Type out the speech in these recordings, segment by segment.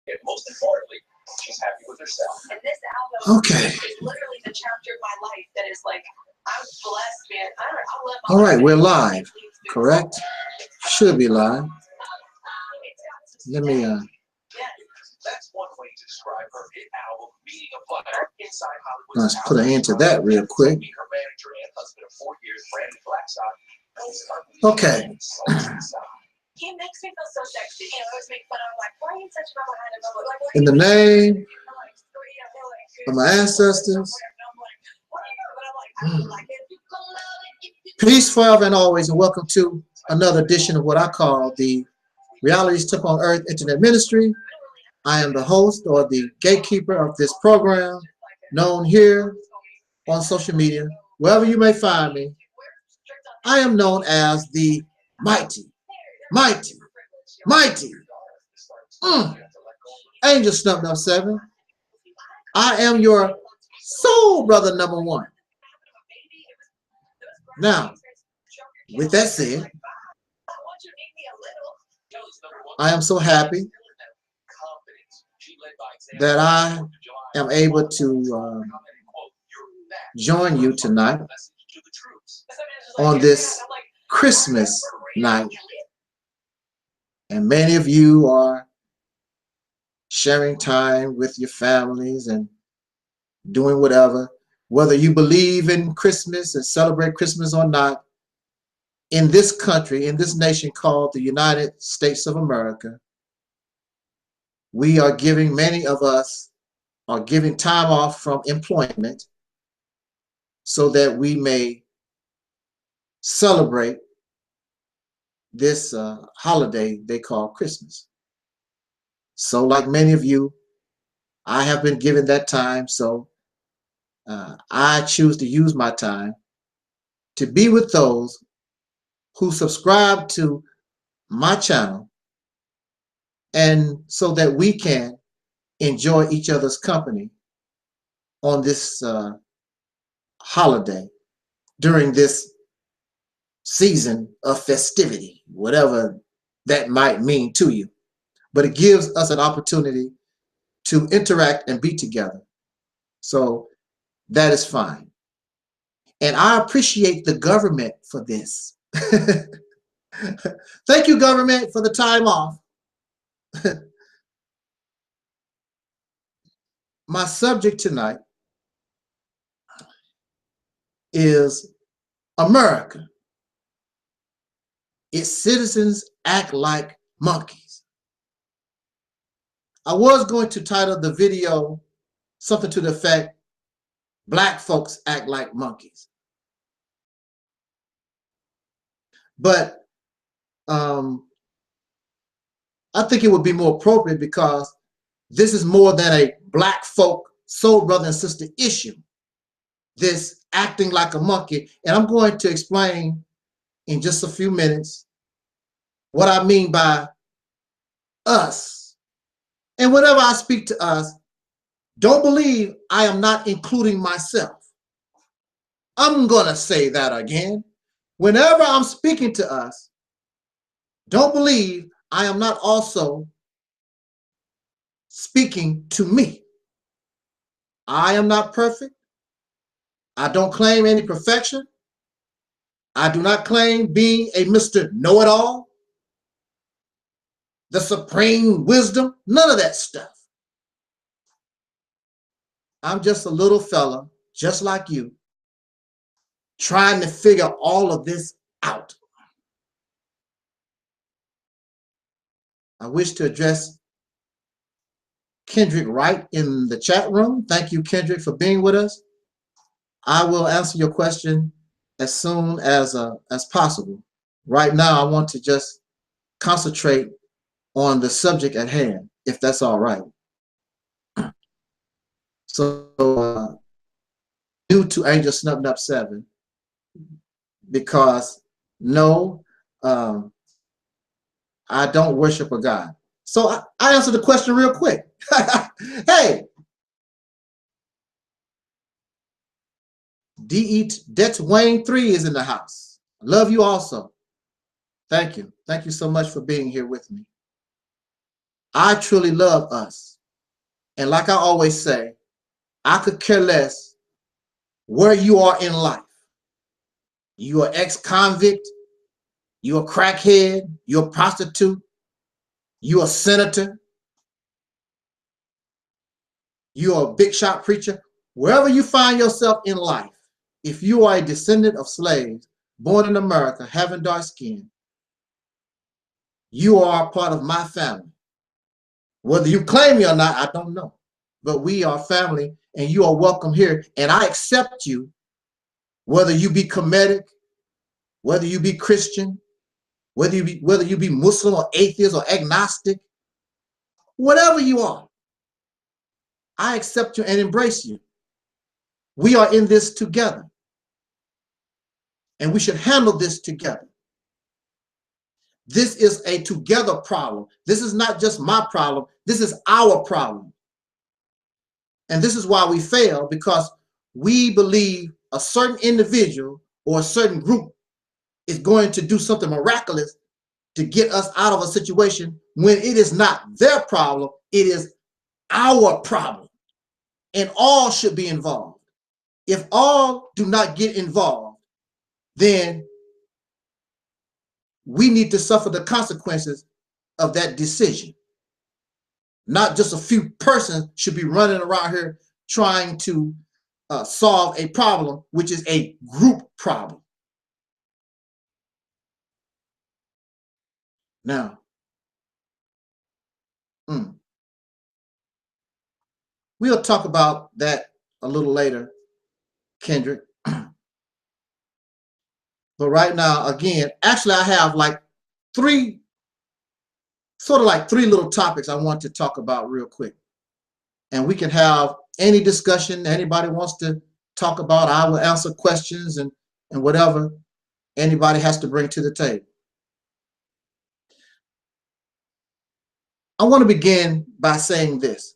And most importantly, she's happy with herself. And this album is literally the chapter of my life that is like, I'm blessed, man. All right, we're live, correct? Should be live. Let me That's one way to describe her hit album, Meeting a Player, inside Hollywood. Let's put an end to that real quick. Her manager and husband of 4 years, Brandon Blackstock. Okay. He makes me feel so sexy. You know, I always make fun of him, like, why are you such a behind him? Like, in the name of my ancestors. Peace forever and always, and welcome to another edition of what I call the Reality's Temple on Earth Internet Ministry. I am the host or the gatekeeper of this program, known here on social media, wherever you may find me. I am known as the mighty Angel Snub 7. I am your soul brother number one. Now, with that said, I am so happy that I am able to join you tonight on this Christmas night. And many of you are sharing time with your families and doing whatever, whether you believe in Christmas and celebrate Christmas or not. In this country, in this nation called the United States of America, we are giving, many of us are giving time off from employment so that we may celebrate this holiday they call Christmas. So like many of you, I have been given that time, so I choose to use my time to be with those who subscribe to my channel, and so that we can enjoy each other's company on this holiday during this season of festivity, whatever that might mean to you. But it gives us an opportunity to interact and be together. So that is fine. And I appreciate the government for this. Thank you, government, for the time off. My subject tonight is America. Its citizens act like monkeys. I was going to title the video something to the effect, Black folks act like monkeys. But I think it would be more appropriate because this is more than a Black folk soul brother and sister issue, this acting like a monkey. And I'm going to explain in just a few minutes what I mean by us. And whenever I speak to us, don't believe I am not including myself. I'm going to say that again. Whenever I'm speaking to us, don't believe I am not also speaking to me. I am not perfect. I don't claim any perfection. I do not claim being a Mr. Know-it-all, the supreme wisdom, none of that stuff. I'm just a little fella, just like you, trying to figure all of this out. I wish to address Kendrick Wright in the chat room. Thank you, Kendrick, for being with us. I will answer your question as soon as possible. Right now, I want to just concentrate on the subject at hand, if that's all right. So, due to Angel Snub 7, because no, I don't worship a God. So I answered the question real quick. Hey, Det Wayne 3 is in the house. I love you also. Thank you. Thank you so much for being here with me. I truly love us. And like I always say, I could care less where you are in life. You are ex-convict, you're a crackhead, you're a prostitute, you're a senator, you're a big shot preacher. Wherever you find yourself in life, if you are a descendant of slaves, born in America, having dark skin, you are a part of my family. Whether you claim me or not, I don't know. But we are family, and you are welcome here. And I accept you, whether you be Kemetic, whether you be Christian, whether you be Muslim or atheist or agnostic, whatever you are, I accept you and embrace you. We are in this together, and we should handle this together. This is a together problem. This is not just my problem. This is our problem. And this is why we fail, because we believe a certain individual or a certain group is going to do something miraculous to get us out of a situation when it is not their problem, it is our problem. And all should be involved. If all do not get involved, then we need to suffer the consequences of that decision. Not just a few persons should be running around here trying to solve a problem, which is a group problem. Now, we'll talk about that a little later, Kendrick. But right now, again, actually, I have like three little topics I want to talk about real quick. And we can have any discussion anybody wants to talk about. I will answer questions and whatever anybody has to bring to the table. I want to begin by saying this.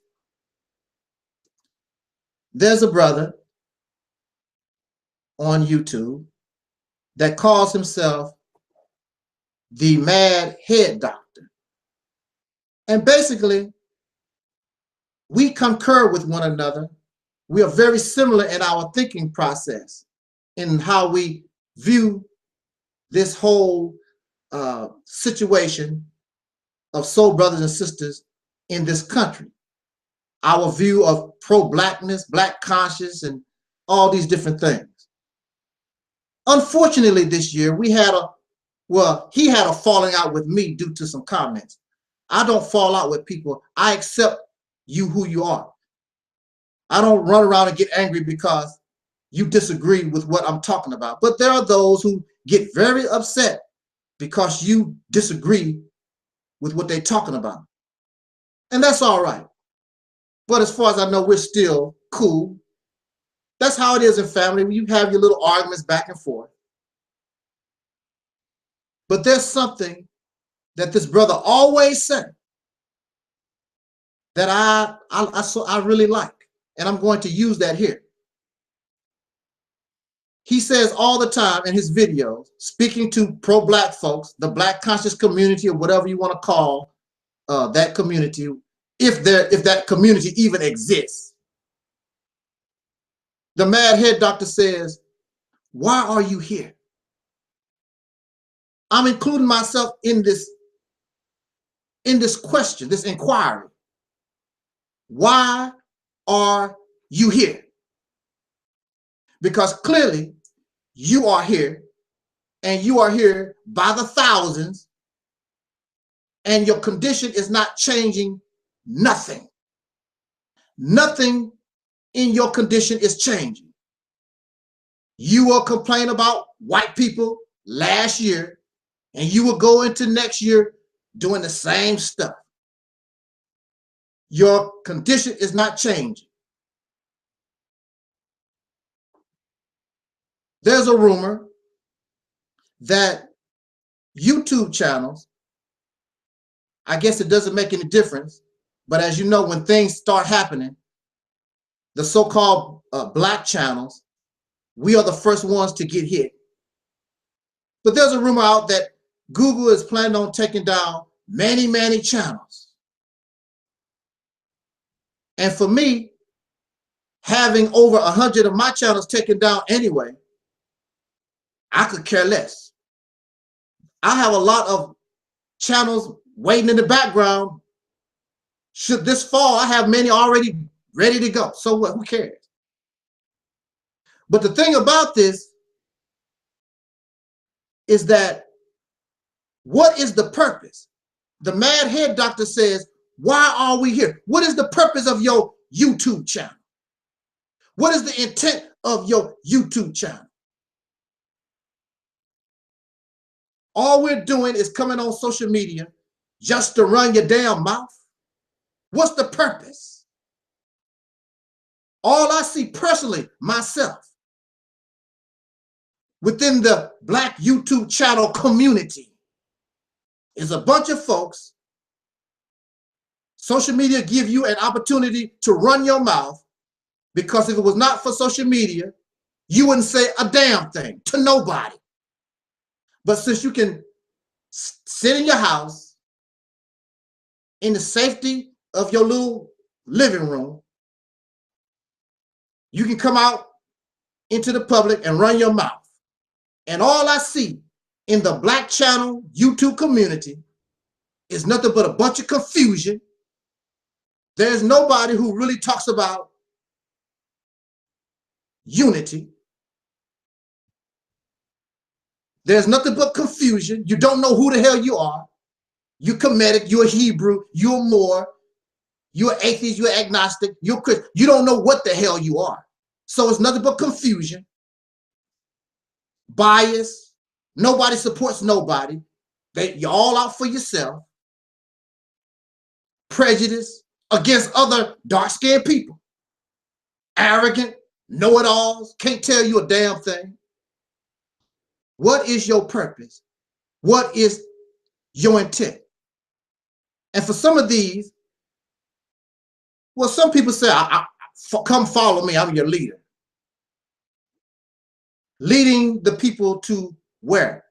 There's a brother on YouTube that calls himself the Mad Head Doctor. And basically, we concur with one another. We are very similar in our thinking process, in how we view this whole situation of soul brothers and sisters in this country. Our view of pro-blackness, black conscience, and all these different things. Unfortunately, this year he had a falling out with me due to some comments. I don't fall out with people. I accept you who you are. I don't run around and get angry because you disagree with what I'm talking about. But there are those who get very upset because you disagree with what they're talking about. And that's all right. But as far as I know, we're still cool. That's how it is in family. You have your little arguments back and forth. But there's something that this brother always said that I really like, and I'm going to use that here. He says all the time in his videos, speaking to pro-black folks, the black conscious community, or whatever you want to call that community, if that community even exists. The Mad Head Doctor says, why are you here? I'm including myself in this question, this inquiry. Why are you here? Because clearly you are here, and you are here by the thousands, and your condition is not changing nothing. Nothing in your condition is changing. You will complain about white people last year, and you will go into next year doing the same stuff. Your condition is not changing. There's a rumor that YouTube channels, I guess it doesn't make any difference, but as you know, when things start happening, the so-called black channels, we are the first ones to get hit. But there's a rumor out that Google is planning on taking down many, many channels. And for me, having over 100 of my channels taken down anyway, I could care less. I have a lot of channels waiting in the background. Should this fall, I have many already ready to go. So what? Who cares? But the thing about this is that what is the purpose? The mad head doctor says, why are we here? What is the purpose of your YouTube channel? What is the intent of your YouTube channel? All we're doing is coming on social media just to run your damn mouth. What's the purpose? All I see personally, myself, within the Black YouTube channel community, is a bunch of folks. Social media give you an opportunity to run your mouth, because if it was not for social media, you wouldn't say a damn thing to nobody. But since you can sit in your house in the safety of your little living room, you can come out into the public and run your mouth. And all I see in the Black channel YouTube community is nothing but a bunch of confusion. There's nobody who really talks about unity. There's nothing but confusion. You don't know who the hell you are. You're Kemetic, you're a Hebrew, you're a Moor, you're atheist, you're agnostic, you're Christian. You don't know what the hell you are. So it's nothing but confusion, bias. Nobody supports nobody. You're all out for yourself. Prejudice against other dark-skinned people. Arrogant, know-it-alls, can't tell you a damn thing. What is your purpose? What is your intent? And for some of these, well, some people say, come follow me, I'm your leader. Leading the people to where?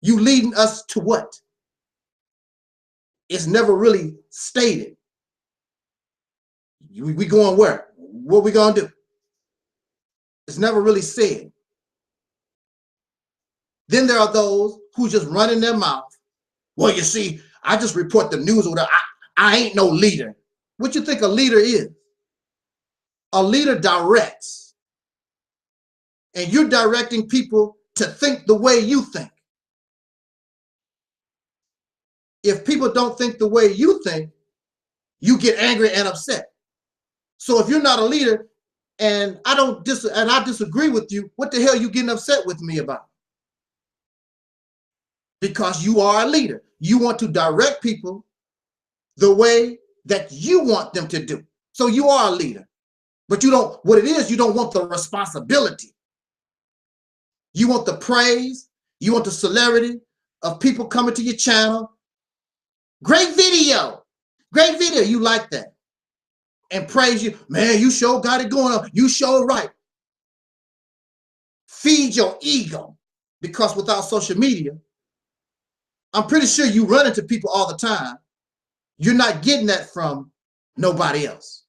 You leading us to what? It's never really stated. We going where? What we gonna do? It's never really said. Then there are those who just run in their mouth. Well, you see, I just report the news or whatever. I ain't no leader. What you think a leader is? A leader directs. And you're directing people to think the way you think. If people don't think the way you think, you get angry and upset. So if you're not a leader and I disagree with you, what the hell are you getting upset with me about? Because you are a leader. You want to direct people the way that you want them to do. So you are a leader. But you don't, what it is, you don't want the responsibility. You want the praise. You want the celebrity of people coming to your channel. Great video. Great video. You like that. And praise you. Man, you sure got it going on. You sure right. Feed your ego. Because without social media, I'm pretty sure you run into people all the time. You're not getting that from nobody else.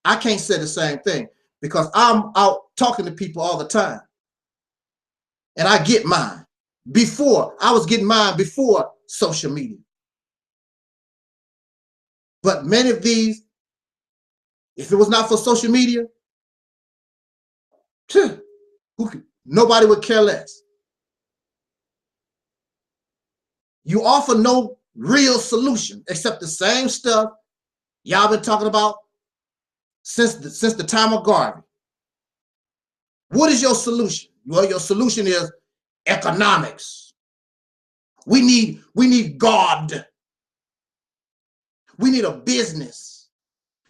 I can't say the same thing because I'm out talking to people all the time. And I get mine. I was getting mine before social media. But many of these, if it was not for social media, nobody would care less. You offer no real solution except the same stuff y'all been talking about since the time of Garvey. What is your solution? Well, your solution is economics. We need God. We need a business.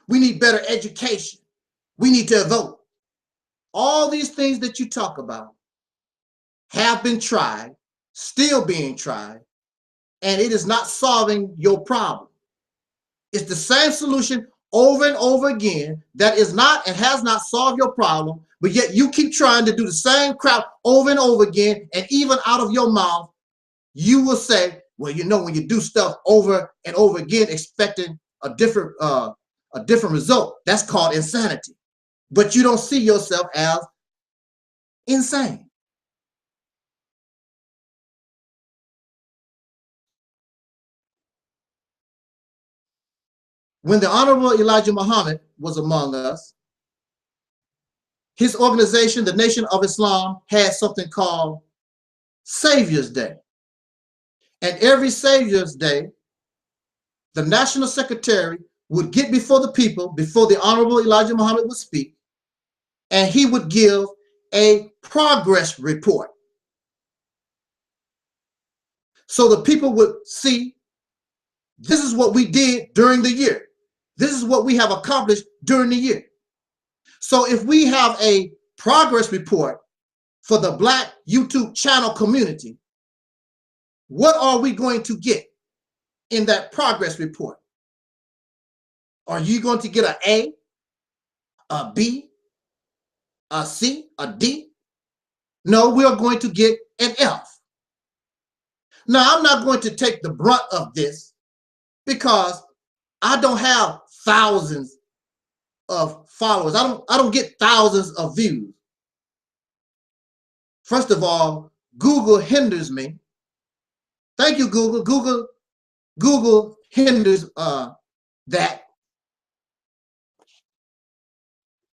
We need better education. We need to vote. All these things that you talk about have been tried, still being tried, and it is not solving your problem. It's the same solution over and over again that is not and has not solved your problem, but yet you keep trying to do the same crap over and over again, and even out of your mouth, you will say Well, you know, when you do stuff over and over again, expecting a different result, that's called insanity. But you don't see yourself as insane. When the Honorable Elijah Muhammad was among us, his organization, the Nation of Islam, had something called Savior's Day. And every Savior's Day, the National Secretary would get before the people, before the Honorable Elijah Muhammad would speak, and he would give a progress report. So the people would see, this is what we did during the year. This is what we have accomplished during the year. So if we have a progress report for the Black YouTube channel community, what are we going to get in that progress report? Are you going to get an A, B, a C, a D? No, we are going to get an F. Now, I'm not going to take the brunt of this because I don't have thousands of followers. I don't get thousands of views. First of all, Google hinders me. Thank you, Google. Google hinders that.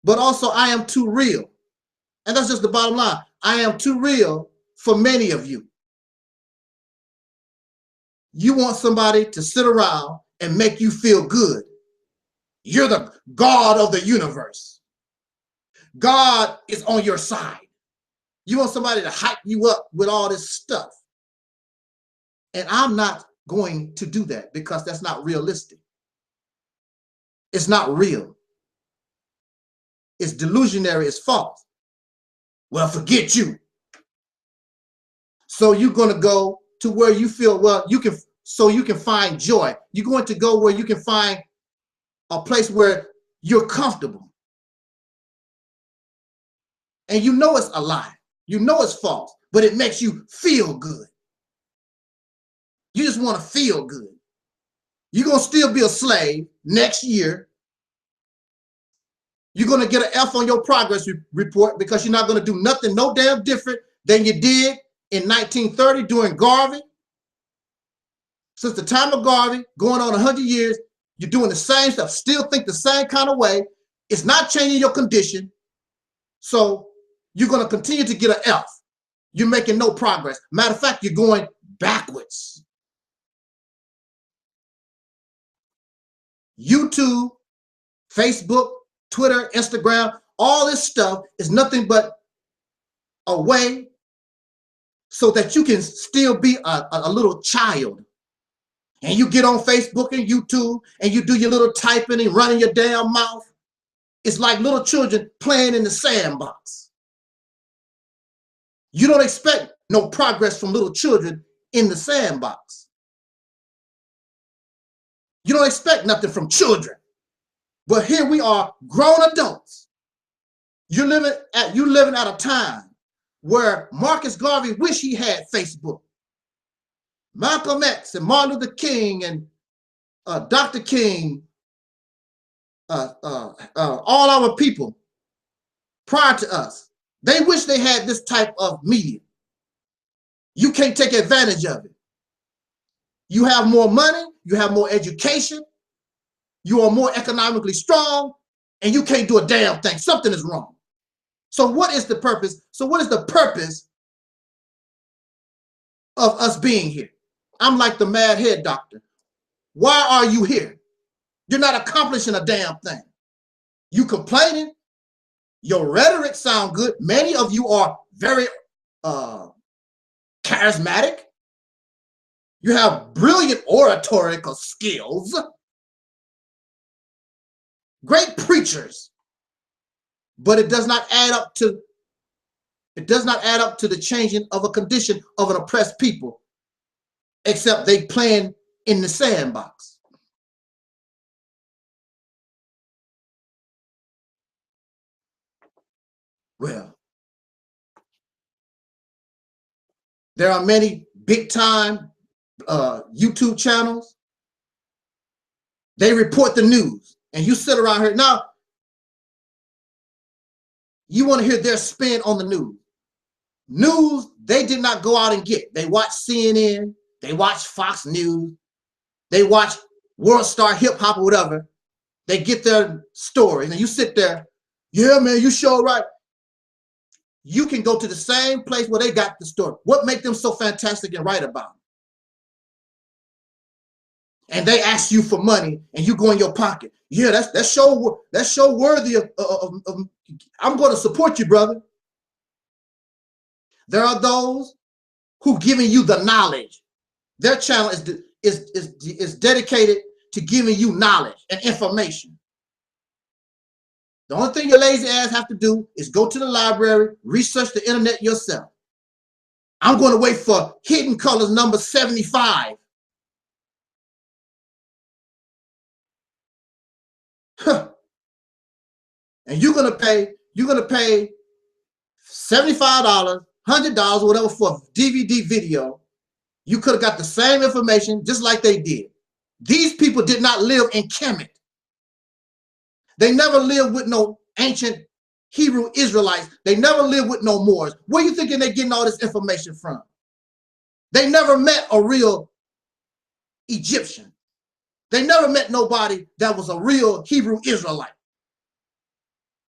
But also, I am too real. And that's just the bottom line. I am too real for many of you. You want somebody to sit around and make you feel good. You're the God of the universe. God is on your side. You want somebody to hype you up with all this stuff. And I'm not going to do that because that's not realistic. It's not real. It's delusionary, it's false. Well, forget you. So you're going to go to where you feel, well, you can, so you can find joy. You're going to go where you can find a place where you're comfortable. And you know it's a lie. You know it's false, but it makes you feel good. You just want to feel good. You're going to still be a slave next year. You're going to get an F on your progress report because you're not going to do nothing no damn different than you did in 1930 during Garvey. Since the time of Garvey, going on 100 years, you're doing the same stuff, still think the same kind of way. It's not changing your condition. So you're going to continue to get an F. You're making no progress. Matter of fact, you're going backwards. YouTube, Facebook, Twitter, Instagram, all this stuff is nothing but a way so that you can still be a little child. And you get on Facebook and YouTube and you do your little typing and running your damn mouth. It's like little children playing in the sandbox. You don't expect no progress from little children in the sandbox. You don't expect nothing from children. But here we are, grown adults. You're living at a time where Marcus Garvey wished he had Facebook. Malcolm X and Martin Luther King and Dr. King, all our people prior to us, they wish they had this type of media. You can't take advantage of it. You have more money, you have more education, you are more economically strong, and you can't do a damn thing. Something is wrong. So what is the purpose? So what is the purpose of us being here? I'm like the mad head doctor. Why are you here? You're not accomplishing a damn thing. You complaining. Your rhetoric sound good. Many of you are very charismatic. You have brilliant oratorical skills. Great preachers. But it does not add up to the changing of a condition of an oppressed people, except they playing in the sandbox. Well, there are many big time YouTube channels. They report the news, and you sit around here. Now, you want to hear their spin on the news. News, they did not go out and get. They watch CNN, they watch Fox News, they watch World Star Hip Hop or whatever. They get their stories, and you sit there, yeah, man, you sure right. You can go to the same place where they got the story. What makes them so fantastic and right about it? And they ask you for money, and you go in your pocket. Yeah, that's show worthy of I'm going to support you, brother. There are those who giving you the knowledge. Their channel is dedicated to giving you knowledge and information. The only thing your lazy ass have to do is go to the library, research the internet yourself. I'm going to wait for Hidden Colors number 75. Huh. And you're gonna pay $75, $100, whatever for a DVD video. You could have got the same information just like they did. These people did not live in Kemet. They never lived with no ancient Hebrew Israelites. They never lived with no Moors. Where you thinking they're getting all this information from? They never met a real Egyptian. They never met nobody that was a real Hebrew Israelite.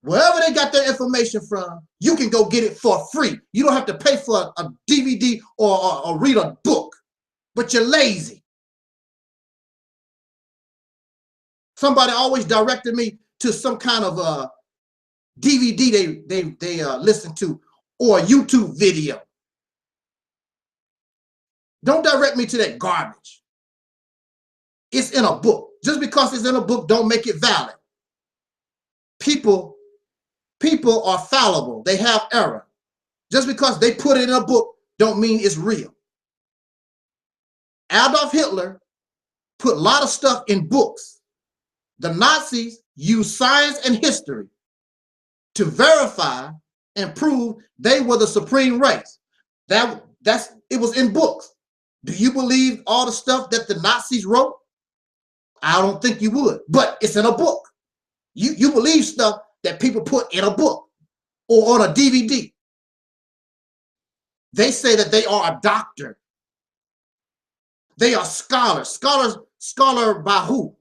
Wherever they got their information from, you can go get it for free. You don't have to pay for a DVD or read a book, but you're lazy. Somebody always directed me to some kind of a DVD they listen to, or a YouTube video. Don't direct me to that garbage. It's in a book. Just because it's in a book don't make it valid. People are fallible. They have error. Just because they put it in a book don't mean it's real. Adolf Hitler put a lot of stuff in books. The Nazis used science and history to verify and prove they were the supreme race. It was in books. Do you believe all the stuff that the Nazis wrote? I don't think you would, but it's in a book. You believe stuff that people put in a book or on a DVD. They say that they are a doctor. They are scholars. Scholar by who?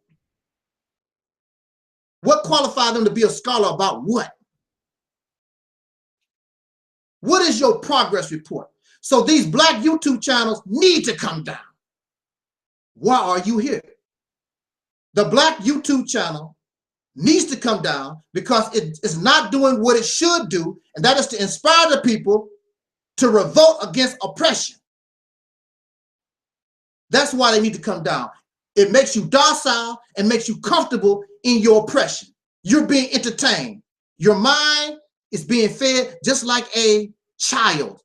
What qualifies them to be a scholar about what? What is your progress report? So these black YouTube channels need to come down. Why are you here? The black YouTube channel needs to come down because it is not doing what it should do, and that is to inspire the people to revolt against oppression. That's why they need to come down. It makes you docile and makes you comfortable in your oppression. You're being entertained. Your mind is being fed just like a child.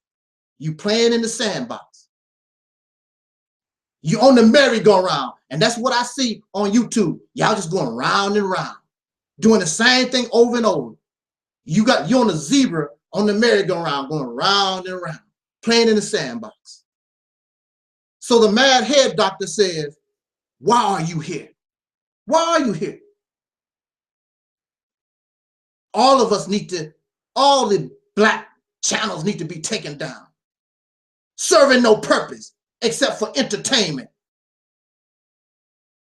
You playing in the sandbox. You on the merry-go-round, and that's what I see on YouTube. Y'all just going round and round, doing the same thing over and over. You're on the zebra on the merry-go-round, going round and round, playing in the sandbox. So the mad head doctor says, why are you here? Why are you here? All of us all the black channels need to be taken down. Serving no purpose except for entertainment.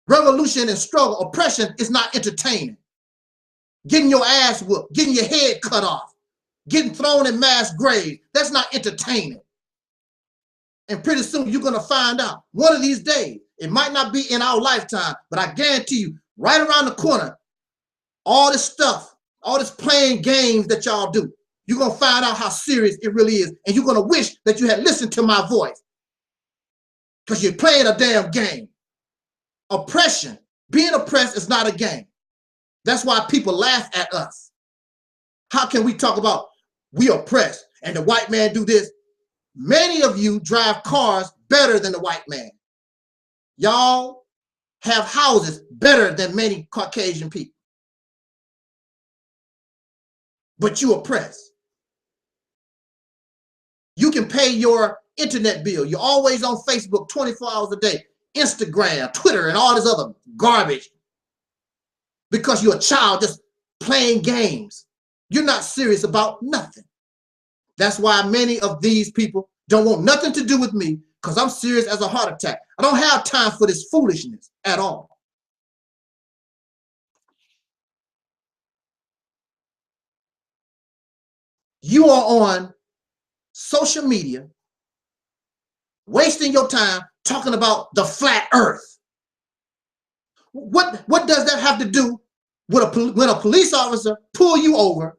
Revolution and struggle, oppression is not entertaining. Getting your ass whooped, getting your head cut off, getting thrown in mass graves, that's not entertaining. And pretty soon you're gonna find out, one of these days, it might not be in our lifetime, but I guarantee you, right around the corner, all this stuff, all this playing games that y'all do, you're gonna find out how serious it really is. And you're gonna wish that you had listened to my voice, because you're playing a damn game. Oppression, being oppressed is not a game. That's why people laugh at us. How can we talk about we oppressed and the white man do this? Many of you drive cars better than the white man. Y'all have houses better than many Caucasian people. But you oppressed. You can pay your internet bill. You're always on Facebook 24 hours a day, Instagram, Twitter, and all this other garbage because you're a child just playing games. You're not serious about nothing. That's why many of these people don't want nothing to do with me because I'm serious as a heart attack. I don't have time for this foolishness at all. You are on social media wasting your time talking about the flat earth. What does that have to do with when a police officer pull you over,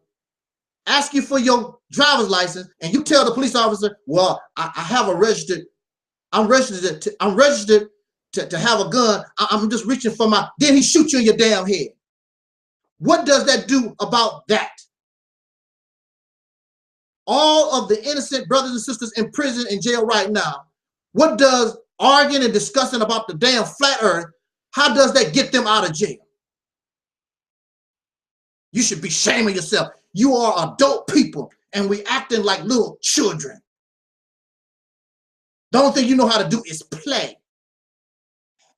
ask you for your driver's license, and you tell the police officer, well, I have a registered, I'm registered to have a gun. I'm just reaching for my, then he shoots you in your damn head. What does that do about that? All of the innocent brothers and sisters in prison and jail right now, what does arguing and discussing about the damn flat earth, how does that get them out of jail? You should be shaming yourself. You are adult people and we acting like little children. The only thing you know how to do is play.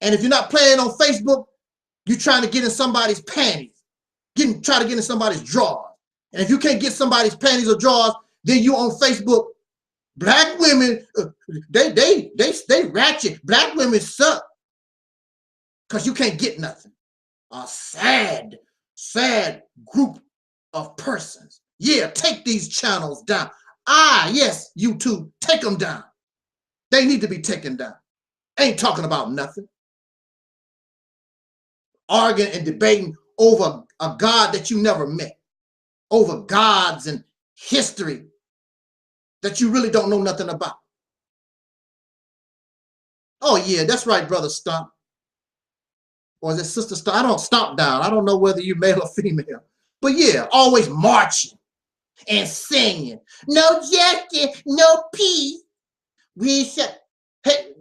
And if you're not playing on Facebook, you're trying to get in somebody's panties, try to get in somebody's drawers. And if you can't get somebody's panties or drawers, then you on Facebook. Black women, they ratchet. Black women suck because you can't get nothing. A sad, sad group of persons. Yeah, take these channels down. Yes, YouTube, take them down. They need to be taken down. Ain't talking about nothing. Arguing and debating over a God that you never met, over gods and history that you really don't know nothing about. Oh yeah, that's right, brother Stomp. Or is it sister Stomp? I don't Stomp down. I don't know whether you're male or female. But yeah, always marching and singing. No justice, no peace. We shall, hey,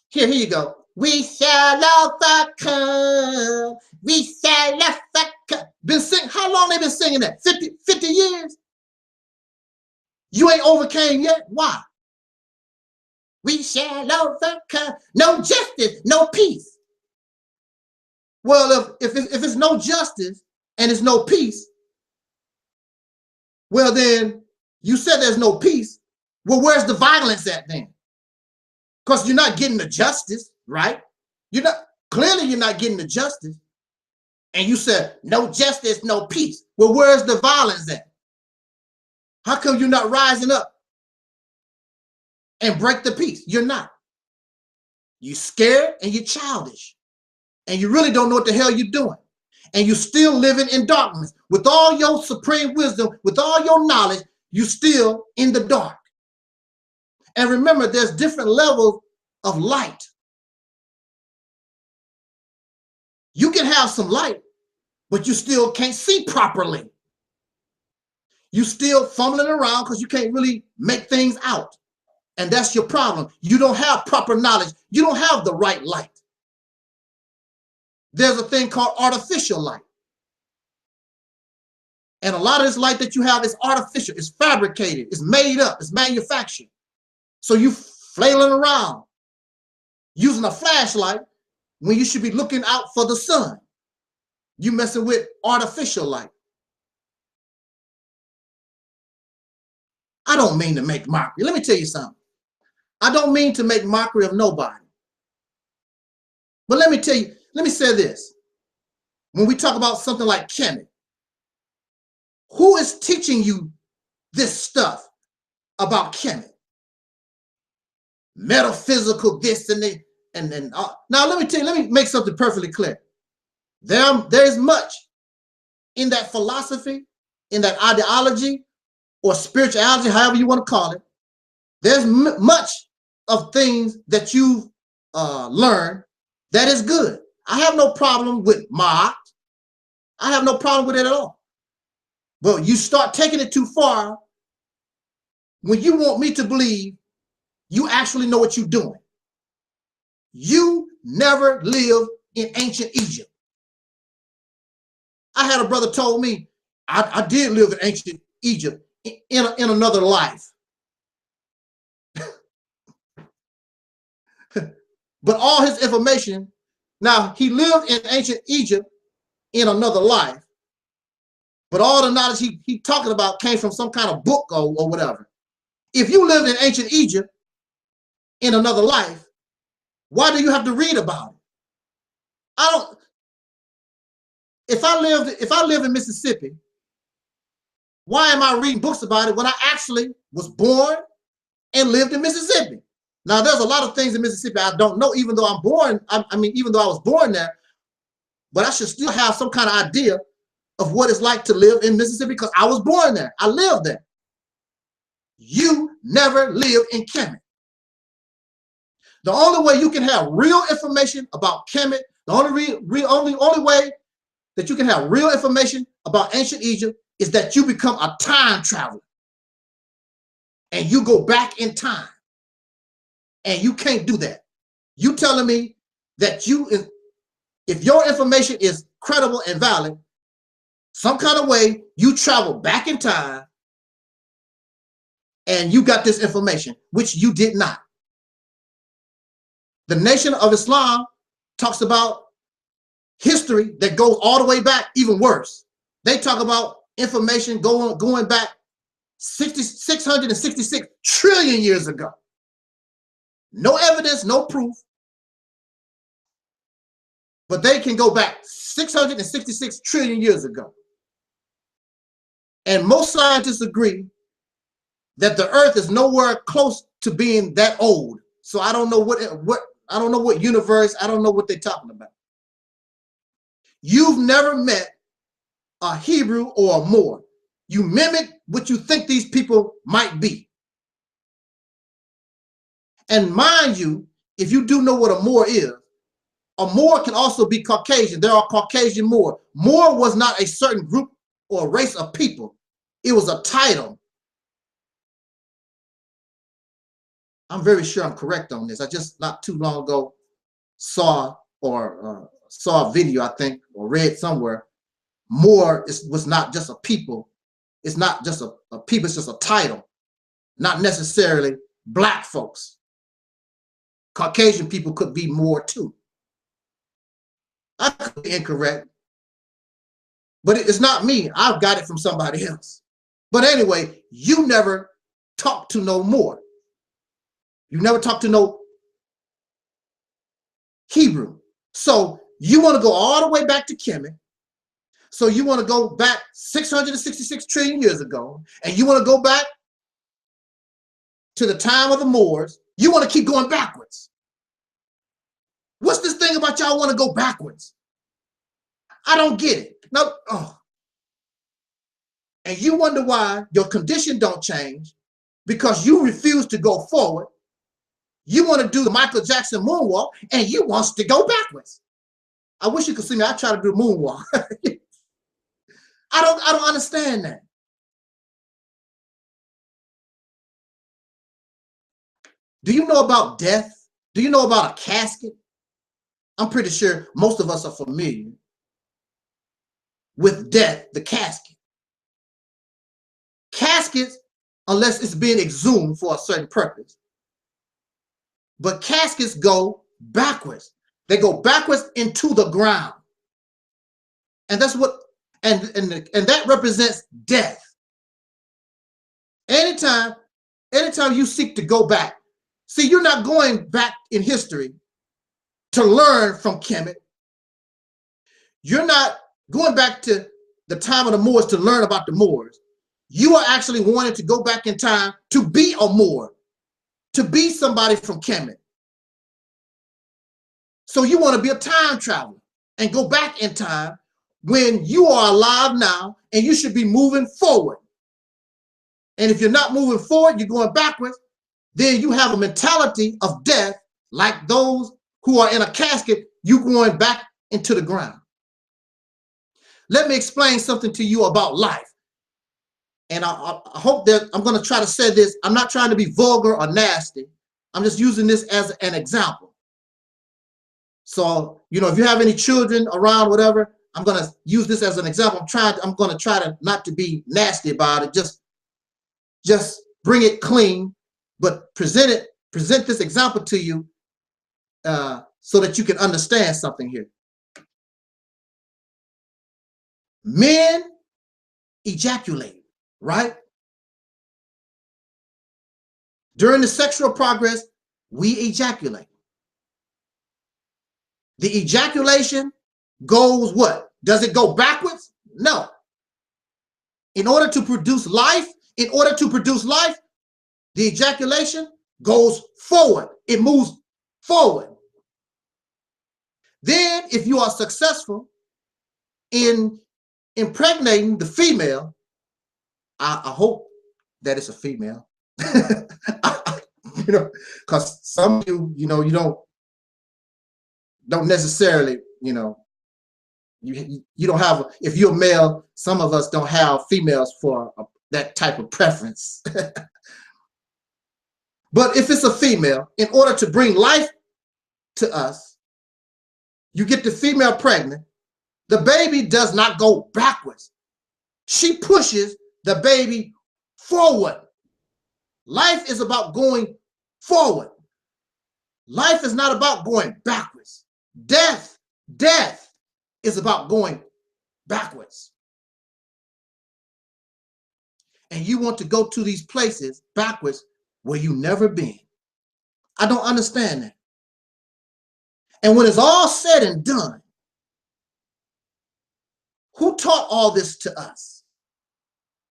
here you go. We shall overcome. We shall overcome. Been singing, how long they been singing that? 50 years? You ain't overcame yet? Why? We shall overcome. No justice, no peace. Well, if it's no justice and it's no peace, well then, you said there's no peace. Well, where's the violence at then? Because you're not getting the justice, right? Clearly you're not getting the justice. And you said no justice, no peace. Well, where's the violence at? How come you're not rising up and break the peace? You're not. You're scared and you're childish. And you really don't know what the hell you're doing. And you're still living in darkness. With all your supreme wisdom, with all your knowledge, you're still in the dark. And remember, there's different levels of light. You can have some light, but you still can't see properly. You still fumbling around because you can't really make things out. And that's your problem. You don't have proper knowledge. You don't have the right light. There's a thing called artificial light. And a lot of this light that you have is artificial. It's fabricated. It's made up. It's manufactured. So you flailing around using a flashlight when you should be looking out for the sun. You messing with artificial light. I don't mean to make mockery. Let me tell you something. I don't mean to make mockery of nobody. But let me tell you, let me say this. When we talk about something like Kemet, who is teaching you this stuff about Kemet? Metaphysical this and that. Now let me tell you, let me make something perfectly clear. There's much in that philosophy, in that ideology, or spirituality, however you want to call it. There's much of things that you've learned that is good. I have no problem with Ma'at. I have no problem with it at all. But you start taking it too far when you want me to believe you actually know what you're doing. You never lived in ancient Egypt. I had a brother told me I did live in ancient Egypt in another life. but all his information, now he lived in ancient Egypt in another life, but all the knowledge he talking about came from some kind of book or whatever. If you lived in ancient Egypt in another life, why do you have to read about it? I don't. If I live in Mississippi, why am I reading books about it when I actually was born and lived in Mississippi? Now, there's a lot of things in Mississippi I don't know, even though I'm born. Even though I was born there, but I should still have some kind of idea of what it's like to live in Mississippi because I was born there. I lived there. You never lived in Kemet. The only way you can have real information about Kemet, the only way that you can have real information about ancient Egypt is that you become a time traveler and you go back in time. And you can't do that. You telling me that if your information is credible and valid, some kind of way you travel back in time and you got this information, which you did not. The Nation of Islam talks about history that goes all the way back, even worse. They talk about information going back 666 trillion years ago. No evidence, no proof, but they can go back 666 trillion years ago. And most scientists agree that the Earth is nowhere close to being that old. So I don't know what universe, I don't know what they're talking about. You've never met a Hebrew or a Moor. You mimic what you think these people might be. And mind you, if you do know what a Moor can also be Caucasian. There are Caucasian Moor. Moor was not a certain group or race of people. It was a title. I'm very sure I'm correct on this. I just not too long ago saw a video, I think, or read somewhere. Moor was not just a people. It's not just a people, it's just a title. Not necessarily black folks. Caucasian people could be more too. I could be incorrect, but it's not me. I've got it from somebody else. But anyway, you never talk to no Moor. You never talk to no Hebrew. So you want to go all the way back to Kemet. So you want to go back 666 trillion years ago, and you want to go back to the time of the Moors. You want to keep going backwards. What's this thing about y'all want to go backwards? I don't get it. No. Oh. And you wonder why your condition don't change because you refuse to go forward. You want to do the Michael Jackson moonwalk and you want to go backwards. I wish you could see me. I try to do moonwalk. I don't understand that. Do you know about death? Do you know about a casket? I'm pretty sure most of us are familiar with death, the casket. Caskets, unless it's being exhumed for a certain purpose. But caskets go backwards. They go backwards into the ground. And that's what, and that represents death. Anytime you seek to go back, see, you're not going back in history to learn from Kemet. You're not going back to the time of the Moors to learn about the Moors. You are actually wanting to go back in time to be a Moor, to be somebody from Kemet. So you want to be a time traveler and go back in time when you are alive now and you should be moving forward. And if you're not moving forward, you're going backwards, then you have a mentality of death like those who are in a casket, you going back into the ground. Let me explain something to you about life. And I hope that I'm going to try to say this. I'm not trying to be vulgar or nasty. I'm just using this as an example. So, you know, if you have any children around, whatever, I'm going to use this as an example. I'm going to try to not to be nasty about it. Just bring it clean, but present this example to you so that you can understand something here. Men ejaculate, right? During the sexual progress, we ejaculate. The ejaculation goes what? Does it go backwards? No. In order to produce life, the ejaculation goes forward. It moves forward. Then, if you are successful in impregnating the female, I hope that it's a female, you know, because some of you, you know, you don't necessarily, you know, you don't have, if you're male, some of us don't have females for that type of preference. But if it's a female, in order to bring life to us, you get the female pregnant, the baby does not go backwards. She pushes the baby forward. Life is about going forward. Life is not about going backwards. Death is about going backwards. And you want to go to these places backwards where you've never been. I don't understand that. And when it's all said and done, who taught all this to us?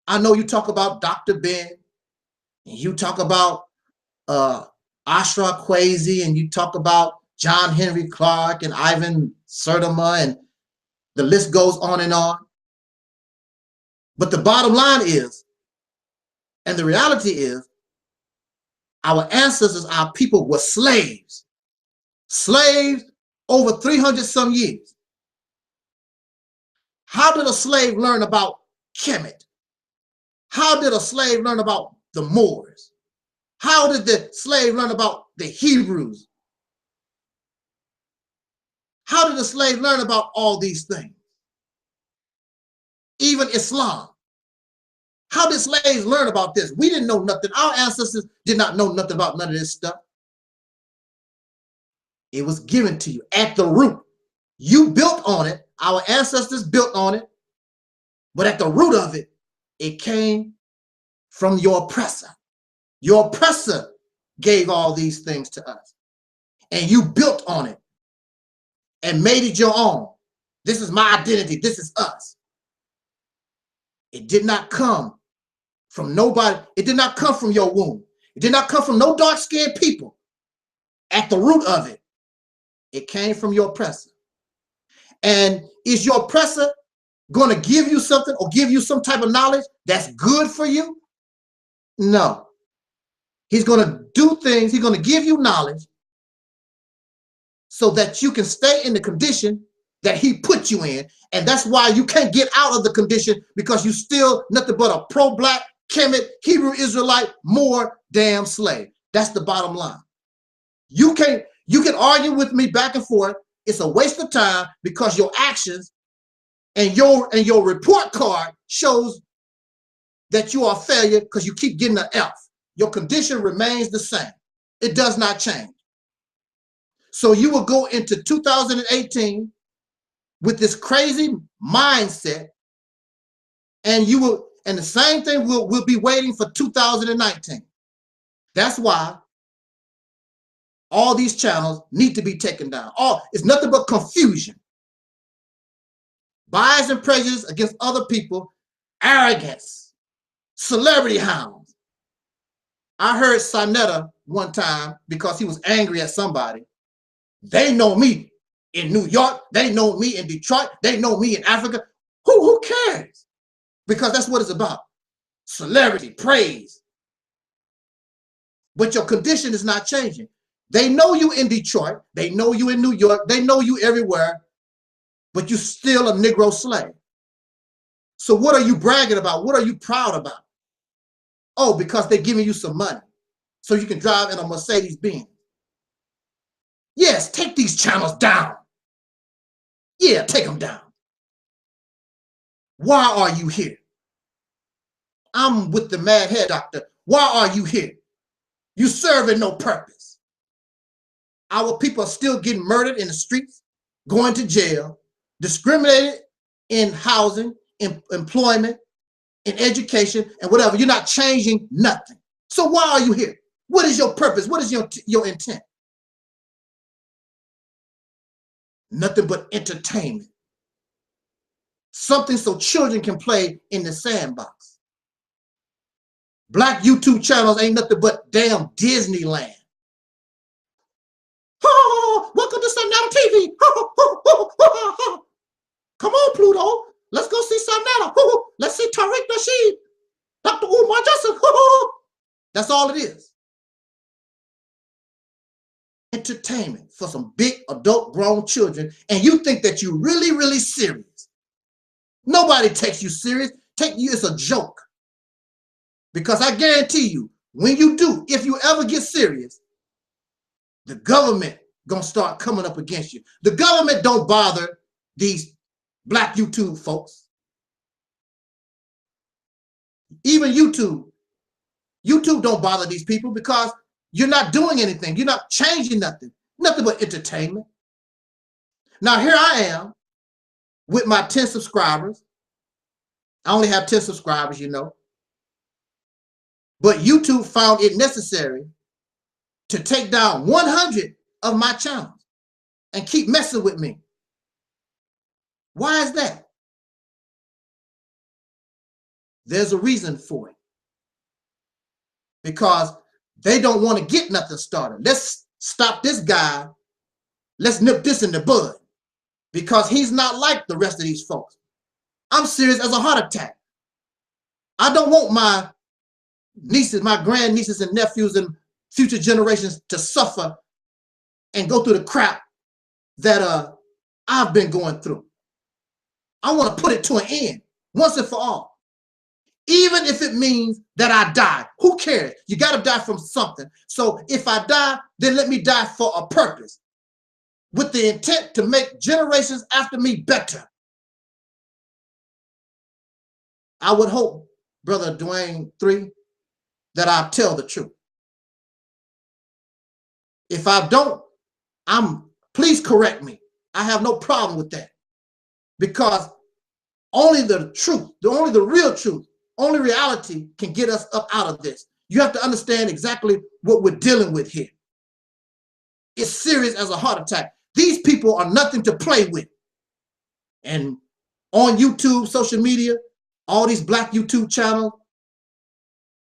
I know you talk about Dr. Ben, and you talk about Ashra Kwesi, and you talk about John Henry Clark and Ivan Sertima, and the list goes on and on. But the bottom line is, and the reality is, our ancestors, our people were slaves. Slaves over 300 some years. How did a slave learn about Kemet? How did a slave learn about the Moors? How did the slave learn about the Hebrews? How did the slave learn about all these things? Even Islam. How did slaves learn about this? We didn't know nothing. Our ancestors did not know nothing about none of this stuff. It was given to you at the root. You built on it. Our ancestors built on it. But at the root of it, it came from your oppressor. Your oppressor gave all these things to us. And you built on it and made it your own. This is my identity. This is us. It did not come from nobody. It did not come from your womb. It did not come from no dark-skinned people. At the root of it, it came from your oppressor. And is your oppressor going to give you something or give you some type of knowledge that's good for you? No. He's going to do things. He's going to give you knowledge so that you can stay in the condition that he put you in. And that's why you can't get out of the condition, because you still nothing but a pro-black, Kemet, Hebrew Israelite, Moor damn slave. That's the bottom line. You can argue with me back and forth. It's a waste of time, because your actions and your report card shows that you are a failure because you keep getting an F. Your condition remains the same. It does not change. So you will go into 2018 with this crazy mindset, and the same thing will be waiting for 2019. That's why all these channels need to be taken down. It's nothing but confusion. Bias and prejudice against other people, arrogance, celebrity hounds. I heard Sonetta one time, because he was angry at somebody. They know me in New York. They know me in Detroit. They know me in Africa. Who cares? Because that's what it's about. Celebrity, praise. But your condition is not changing. They know you in Detroit. They know you in New York. They know you everywhere. But you're still a Negro slave. So what are you bragging about? What are you proud about? Oh, because they're giving you some money so you can drive in a Mercedes-Benz. Yes, take these channels down. Yeah, take them down. Why are you here? I'm with the mad hair doctor. Why are you here? You serving no purpose. our people are still getting murdered in the streets, going to jail, discriminated in housing, in employment, in education, and whatever. You're not changing nothing. So why are you here? What is your purpose? What is your intent? Nothing but entertainment. Something so children can play in the sandbox. Black YouTube channels ain't nothing but damn Disneyland. Oh, welcome to Sundown TV. Come on, Pluto. Let's go see Sundown. Let's see Taalik Nasheed. Dr. Umar Johnson. That's all it is. Entertainment for some big adult grown children, and you think that you're really, really serious. Nobody takes you serious. It's a joke. Because I guarantee you, when you do, if you ever get serious, the government gonna start coming up against you. The government don't bother these black YouTube folks. Even YouTube don't bother these people because you're not doing anything. You're not changing nothing. Nothing but entertainment. Now here I am with my 10 subscribers. I only have 10 subscribers, you know. But YouTube found it necessary to take down 100 of my channels and keep messing with me. Why is that? There's a reason for it. Because they don't want to get nothing started. Let's stop this guy. Let's nip this in the bud. Because he's not like the rest of these folks. I'm serious as a heart attack. I don't want my nieces, my grandnieces and nephews and future generations to suffer and go through the crap that I've been going through. I want to put it to an end once and for all. Even if it means that I die, who cares? You got to die from something. So if I die, then let me die for a purpose, with the intent to make generations after me better. I would hope, Brother Dwayne 3, that I tell the truth. If I don't, please correct me. I have no problem with that. Because only the truth, only the real truth, only reality can get us up out of this. You have to understand exactly what we're dealing with here. It's serious as a heart attack. These people are nothing to play with. And on YouTube, social media, all these black YouTube channels,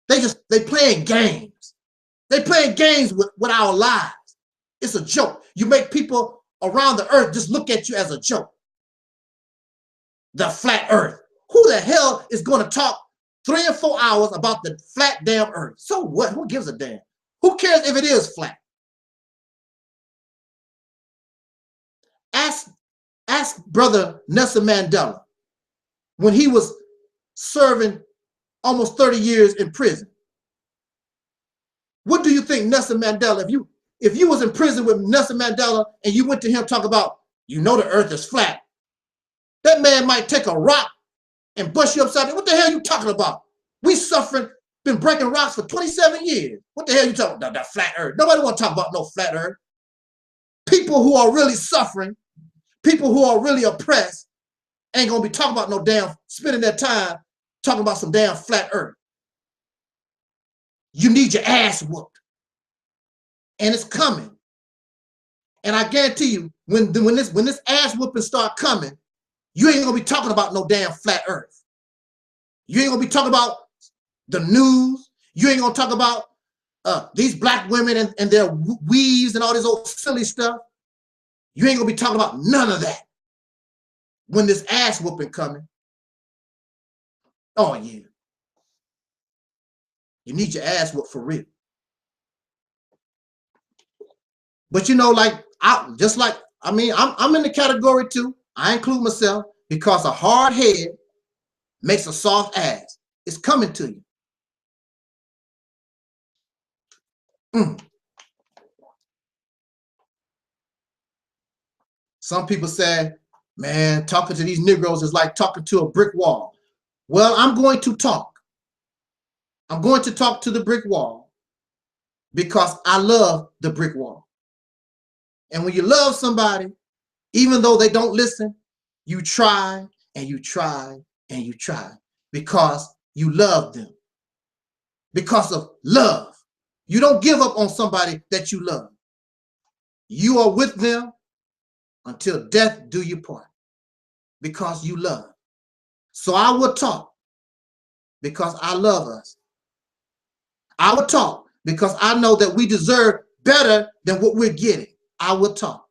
they playing games. They playing games with our lives. It's a joke. You make people around the earth just look at you as a joke. The flat earth. Who the hell is going to talk 3 or 4 hours about the flat damn earth? So what? Who gives a damn? Who cares if it is flat? Ask Brother Nelson Mandela when he was serving almost 30 years in prison. What do you think Nelson Mandela, if you was in prison with Nelson Mandela and you went to him talk about, you know the earth is flat, that man might take a rock and bust you upside down. What the hell are you talking about? We suffering, been breaking rocks for 27 years. What the hell are you talking about? That flat earth. Nobody want to talk about no flat earth. People who are really suffering, people who are really oppressed, ain't gonna be talking about no damn, spending their time talking about some damn flat earth. You need your ass whooped. And it's coming. And I guarantee you, when this ass whooping start coming, you ain't gonna be talking about no damn flat earth. You ain't gonna be talking about the news. You ain't gonna talk about these black women and their weaves and all this old silly stuff. You ain't gonna be talking about none of that when this ass whooping coming. Oh yeah. You need your ass whooped for real. But you know, like I'm in the category too. I include myself because a hard head makes a soft ass. It's coming to you. Some people say, man, talking to these Negroes is like talking to a brick wall. Well, I'm going to talk. I'm going to talk to the brick wall because I love the brick wall. And when you love somebody, even though they don't listen, you try and you try and you try because you love them. Because of love. You don't give up on somebody that you love. You are with them until death do you part because you love. So I will talk because I love us. I will talk because I know that we deserve better than what we're getting. I will talk.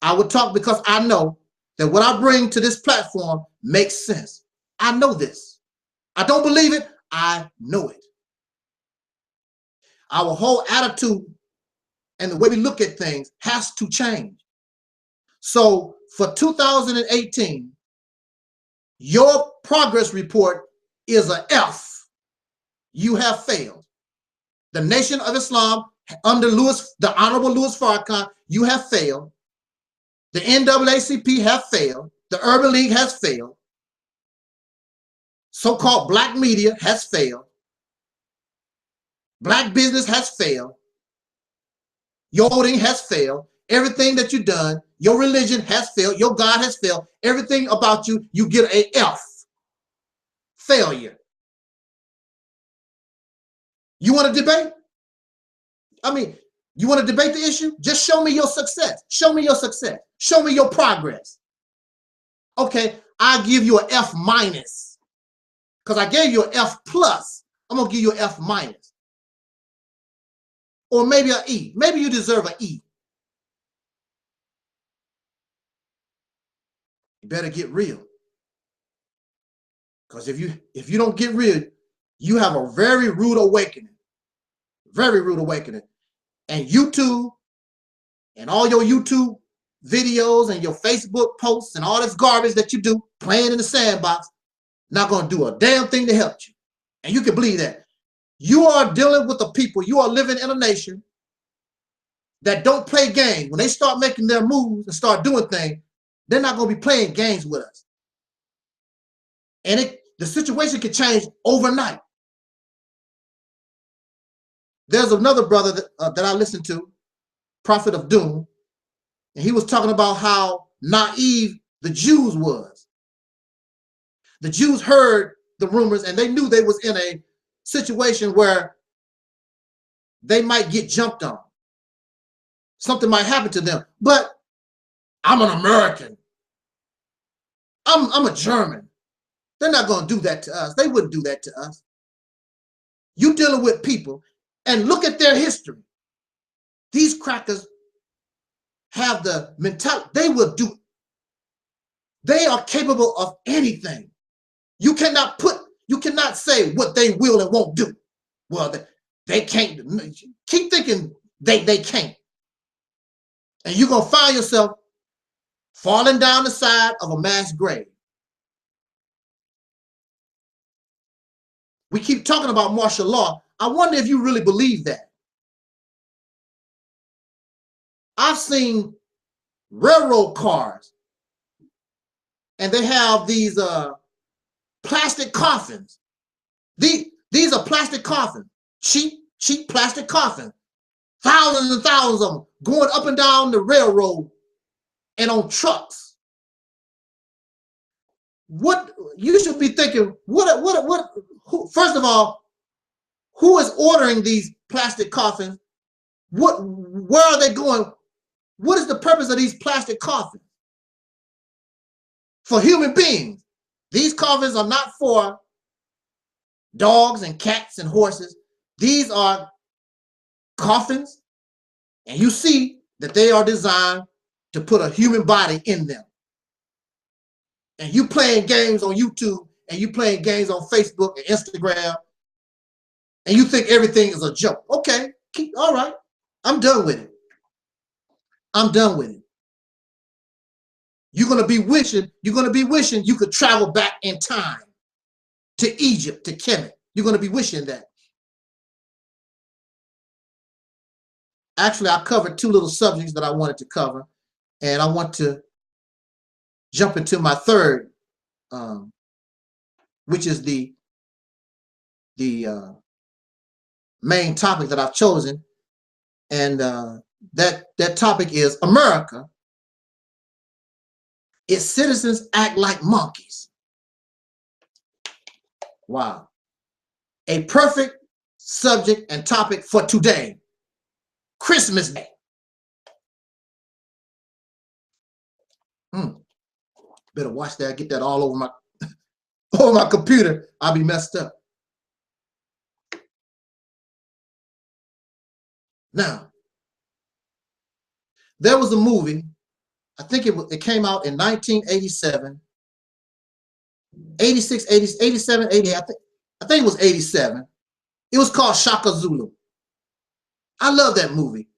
I will talk because I know that what I bring to this platform makes sense. I know this. I don't believe it. I know it. Our whole attitude and the way we look at things has to change. So for 2018, your progress report is an F. You have failed. The Nation of Islam under the Honorable Louis Farrakhan, you have failed. The NAACP have failed. The Urban League has failed. So-called black media has failed. Black business has failed. Your voting has failed. Everything that you've done, your religion has failed. Your God has failed. Everything about you, you get a F. Failure. You want to debate? I mean, you want to debate the issue? Just show me your success. Show me your success. Show me your progress. Okay, I'll give you an F minus. Because I gave you an F plus. I'm going to give you an F minus. Or maybe an E. Maybe you deserve an E. You better get real. Because if you don't get real, you have a very rude awakening. Very rude awakening. And YouTube and all your YouTube videos and your Facebook posts and all this garbage that you do playing in the sandbox, not going to do a damn thing to help you. And you can believe that. You are dealing with the people. You are living in a nation that don't play games. When they start making their moves and start doing things, they're not going to be playing games with us. And the situation can change overnight. There's another brother that I listened to, Prophet of Doom, and he was talking about how naive the Jews was. The Jews heard the rumors and they knew they was in a situation where they might get jumped on. Something might happen to them. But I'm an American. I'm a German. They're not going to do that to us. They wouldn't do that to us. You dealing with people and look at their history. These crackers have the mentality. They will do. They are capable of anything. You cannot say what they will and won't do. Well, they can't. Keep thinking they can't. And you're going to find yourself falling down the side of a mass grave. We keep talking about martial law. I wonder if you really believe that. I've seen railroad cars and they have these plastic coffins. These are plastic coffins, cheap plastic coffins. Thousands and thousands of them going up and down the railroad and on trucks. What you should be thinking, first of all, who is ordering these plastic coffins? Where are they going? What is the purpose of these plastic coffins? For human beings. These coffins are not for dogs and cats and horses. These are coffins, and you see that they are designed to put a human body in them. And you playing games on YouTube and you playing games on Facebook and Instagram, and you think everything is a joke. Okay, all right. I'm done with it. I'm done with it. You're gonna be wishing you could travel back in time to Egypt, to Kemet. You're gonna be wishing that. Actually, I covered two little subjects that I wanted to cover, and I want to jump into my third, which is the main topic that I've chosen, And that topic is America. Its citizens act like monkeys. Wow. A perfect subject and topic for today, Christmas Day. Better watch that. Get that all over my over my computer. I'll be messed up. Now, there was a movie. I think it came out in 1987, 86, 80, 87, 80. I think it was 87. It was called Shaka Zulu. I love that movie.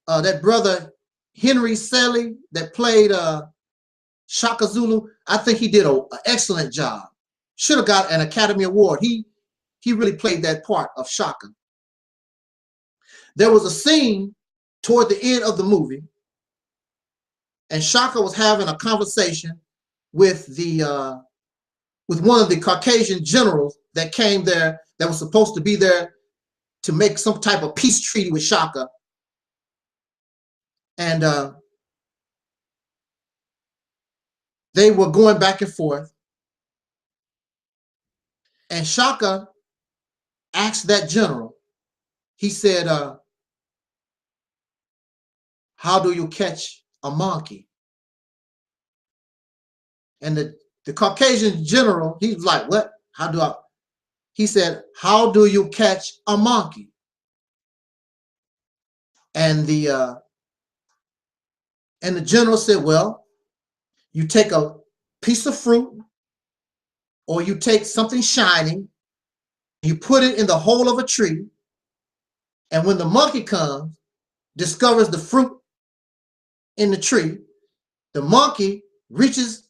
That brother Henry Selly that played Shaka Zulu, I think he did an excellent job. Should have got an Academy Award. He really played that part of Shaka. There was a scene toward the end of the movie, and Shaka was having a conversation with one of the Caucasian generals that came there, that was supposed to be there to make some type of peace treaty with Shaka. And they were going back and forth. And Shaka asked that general, he said, how do you catch a monkey? And the Caucasian general, he was like, what? He said, how do you catch a monkey? And the general said, well, you take a piece of fruit, or you take something shiny, you put it in the hole of a tree, and when the monkey comes, discovers the fruit in the tree, the monkey reaches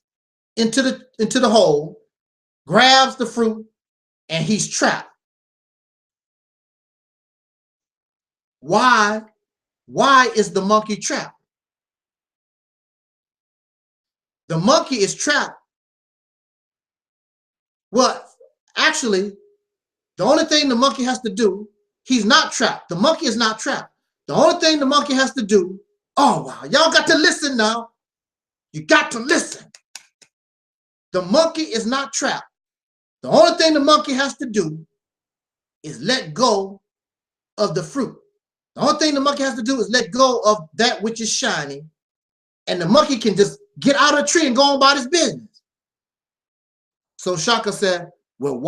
into the hole, grabs the fruit, and he's trapped. Why is the monkey trapped? The monkey is trapped. Well, actually, the only thing the monkey has to do, he's not trapped. The monkey is not trapped. The only thing the monkey has to do, oh wow, y'all got to listen now. You got to listen. The monkey is not trapped. The only thing the monkey has to do is let go of the fruit. The only thing the monkey has to do is let go of that which is shiny, and the monkey can just get out of the tree and go on about his business. So Shaka said, well,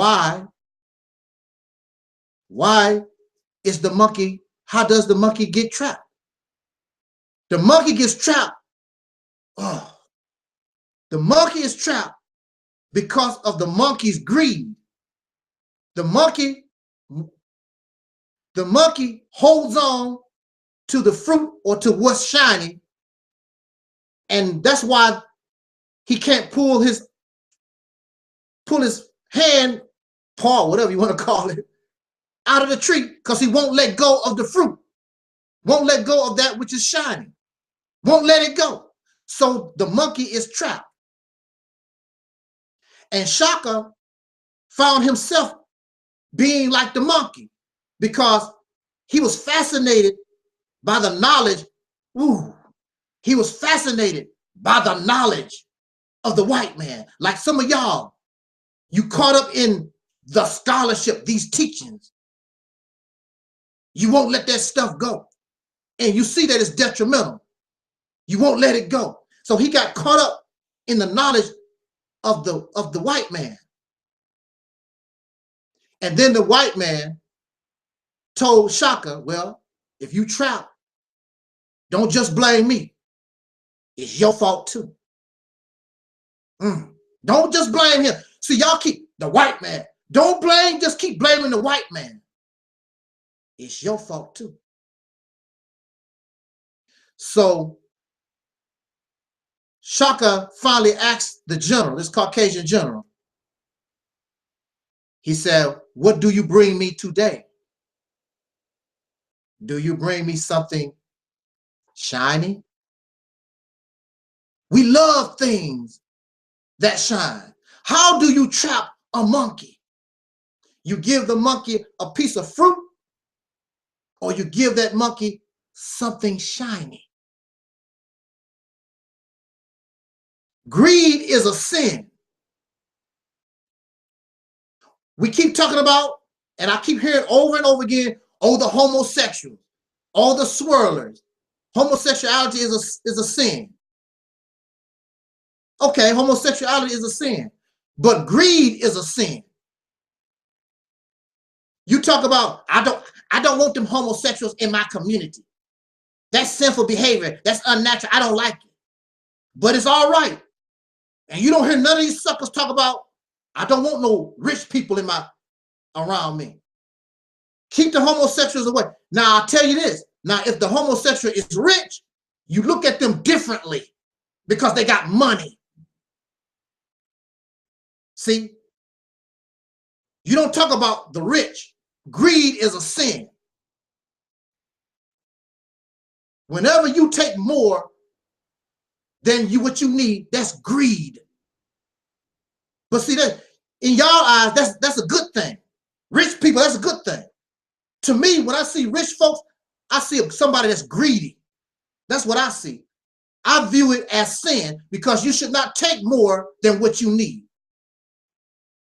why is the monkey, how does the monkey get trapped? The monkey gets trapped. Oh, the monkey is trapped because of the monkey's greed. The monkey holds on to the fruit or to what's shiny, and that's why he can't pull his hand, paw, whatever you want to call it, out of the tree, because he won't let go of the fruit, won't let go of that which is shiny, won't let it go. So the monkey is trapped. And Shaka found himself being like the monkey because he was fascinated by the knowledge. He was fascinated by the knowledge of the white man. Like some of y'all, you caught up in the scholarship, these teachings. You won't let that stuff go. And you see that it's detrimental. You won't let it go. So he got caught up in the knowledge of the white man. And then the white man told Shaka, well, if you trap, don't just blame me. It's your fault too. Don't just blame him. See, y'all keep the white man. Don't blame, just keep blaming the white man. It's your fault too. So Shaka finally asked the general, this Caucasian general, he said, what do you bring me today? Do you bring me something shiny? We love things that shine. How do you trap a monkey? You give the monkey a piece of fruit, or you give that monkey something shiny. Greed is a sin. We keep talking about, and I keep hearing over and over again, oh, the homosexuals, all the swirlers. Homosexuality is a sin. Okay, homosexuality is a sin, but greed is a sin. You talk about, I don't want them homosexuals in my community. That's sinful behavior. That's unnatural. I don't like it. But it's all right. And you don't hear none of these suckers talk about, I don't want no rich people around me. Keep the homosexuals away. Now, I'll tell you this. Now, if the homosexual is rich, you look at them differently because they got money. See? You don't talk about the rich. Greed is a sin. Whenever you take more than what you need, that's greed. But see, that in y'all eyes, that's a good thing. Rich people, that's a good thing. To me, when I see rich folks, I see somebody that's greedy. That's what I see. I view it as sin because you should not take more than what you need.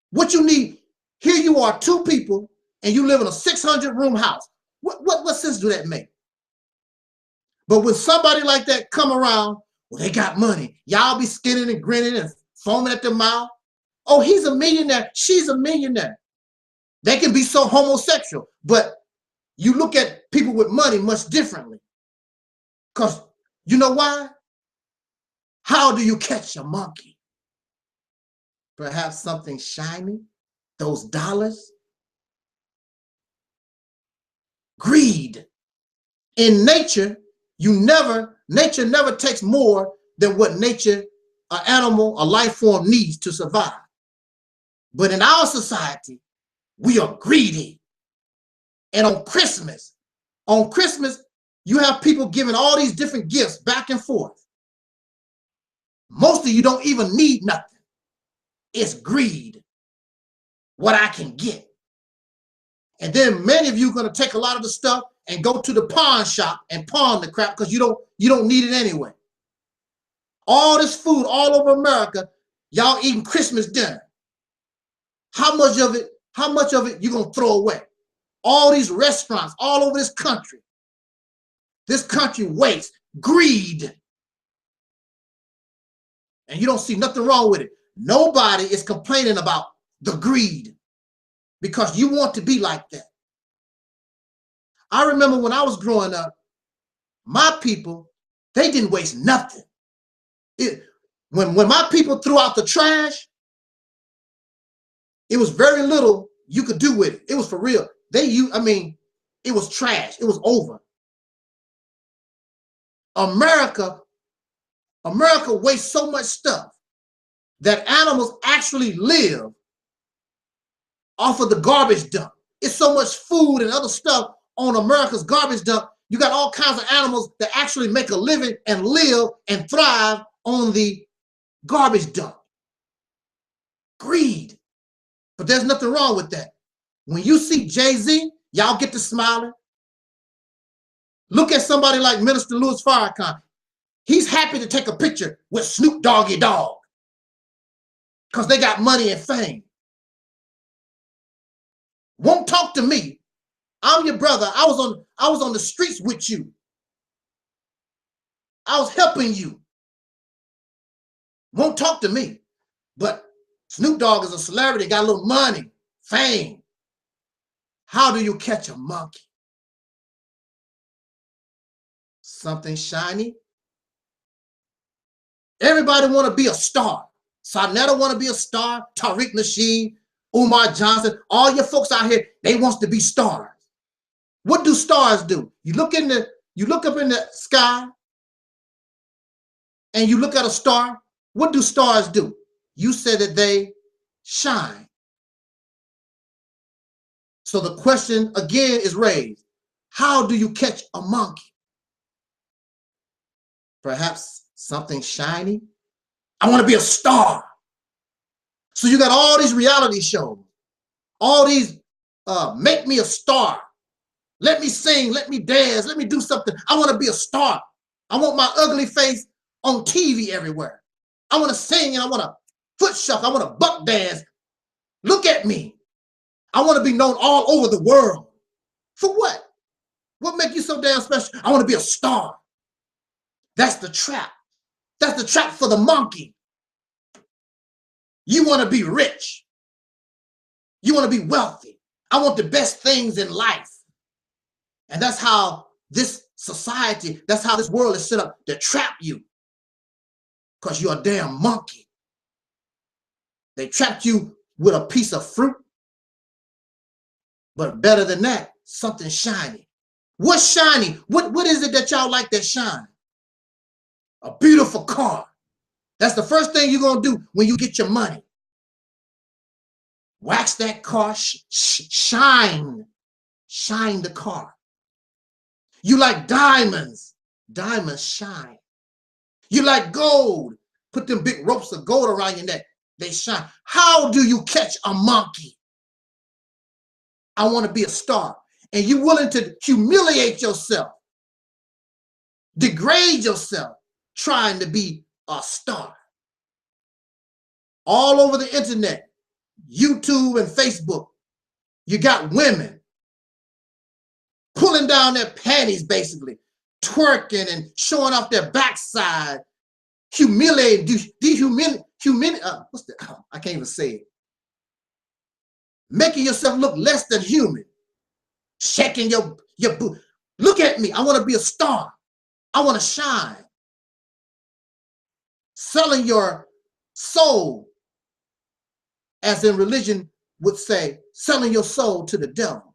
What you need, here you are, two people, and you live in a 600-room house. What sense do that make? But when somebody like that come around, well, they got money. Y'all be skinning and grinning and foaming at the mouth. Oh, he's a millionaire. She's a millionaire. They can be so homosexual, but you look at people with money much differently. Because you know why? How do you catch a monkey? Perhaps something shiny, those dollars. Greed. In nature, nature never takes more than what nature, an animal, a life form needs to survive. But in our society, we are greedy. And on Christmas, you have people giving all these different gifts back and forth. Most of you don't even need nothing. It's greed. What I can get. And then many of you are going to take a lot of the stuff and go to the pawn shop and pawn the crap because you don't need it anyway. All this food all over America, y'all eating Christmas dinner. How much of it you going to throw away? All these restaurants all over this country. This country wastes. Greed. And you don't see nothing wrong with it. Nobody is complaining about the greed because you want to be like that. I remember when I was growing up, my people, they didn't waste nothing. When my people threw out the trash, it was very little you could do with it. It was for real. It was trash. It was over. America wastes so much stuff that animals actually live off of the garbage dump. It's so much food and other stuff on America's garbage dump. You got all kinds of animals that actually make a living and live and thrive on the garbage dump. Greed. But there's nothing wrong with that. When you see Jay-Z, y'all get to smiling. Look at somebody like Minister Louis Farrakhan. He's happy to take a picture with Snoop Doggy Dogg because they got money and fame. Won't talk to me. I'm your brother. I was on the streets with you. I was helping you. Won't talk to me. But Snoop Dogg is a celebrity, got a little money, fame. How do you catch a monkey? Something shiny. Everybody want to be a star. Sarnetta want to be a star. Tariq Nasheed, Umar Johnson, all your folks out here, they want to be stars. What do stars do? You look up in the sky and you look at a star. What do stars do? You said that they shine. So the question again is raised. How do you catch a monkey? Perhaps something shiny. I want to be a star. So you got all these reality shows, all these make me a star. Let me sing, let me dance, let me do something. I want to be a star. I want my ugly face on TV everywhere. I want to sing and I want to foot shuffle. I want to buck dance. Look at me. I want to be known all over the world. For what? What makes you so damn special? I want to be a star. That's the trap. That's the trap for the monkey. You want to be rich. You want to be wealthy. I want the best things in life. And that's how this society, that's how this world is set up to trap you. Because you're a damn monkey. They trapped you with a piece of fruit. But better than that, something shiny. What's shiny? What is it that y'all like that shine? A beautiful car. That's the first thing you're going to do when you get your money. Wax that car, shine the car. You like diamonds, diamonds shine. You like gold, put them big ropes of gold around your neck, they shine. How do you catch a monkey? I want to be a star. And you're willing to humiliate yourself, degrade yourself, trying to be a star. All over the internet, YouTube and Facebook, you got women pulling down their panties, basically, twerking and showing off their backside, humiliating, what's that? Oh, I can't even say it. Making yourself look less than human, shaking your boot. Look at me, I want to be a star. I want to shine. Selling your soul, as in religion would say, selling your soul to the devil.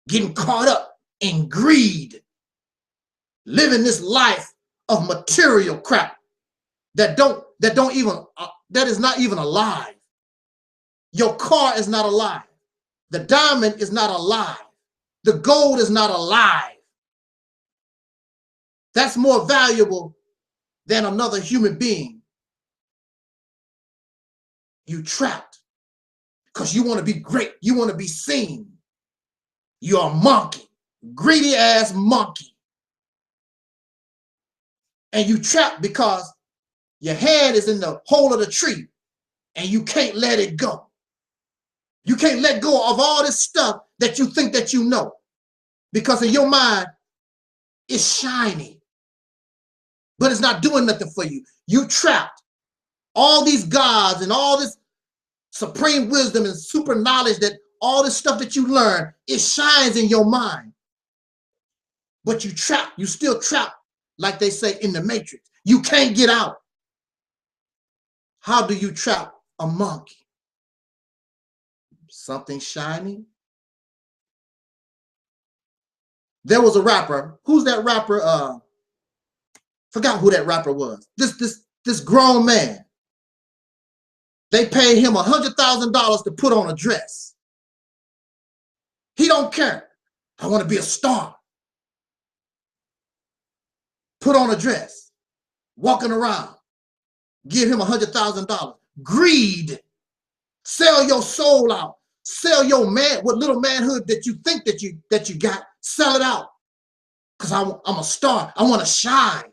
Getting caught up in greed, living this life of material crap that is not even alive. Your car is not alive. The diamond is not alive. The gold is not alive. That's more valuable than another human being. You trapped because you want to be great. You want to be seen. You're a monkey, greedy ass monkey. And you trapped because your head is in the hole of the tree and you can't let it go. You can't let go of all this stuff that you think that you know, because in your mind, it's shiny, but it's not doing nothing for you. You trapped. All these gods and all this supreme wisdom and super knowledge, that all this stuff that you learn, it shines in your mind. But you trapped, you still trapped, like they say in the Matrix. You can't get out. How do you trap a monkey? Something shiny. There was a rapper. Who's that rapper? Forgot who that rapper was. This grown man. They paid him $100,000 to put on a dress. He don't care. I want to be a star. Put on a dress, walking around. Give him $100,000. Greed. Sell your soul out. Sell your what little manhood that you think that you got. Sell it out. Because I'm a star. I want to shine.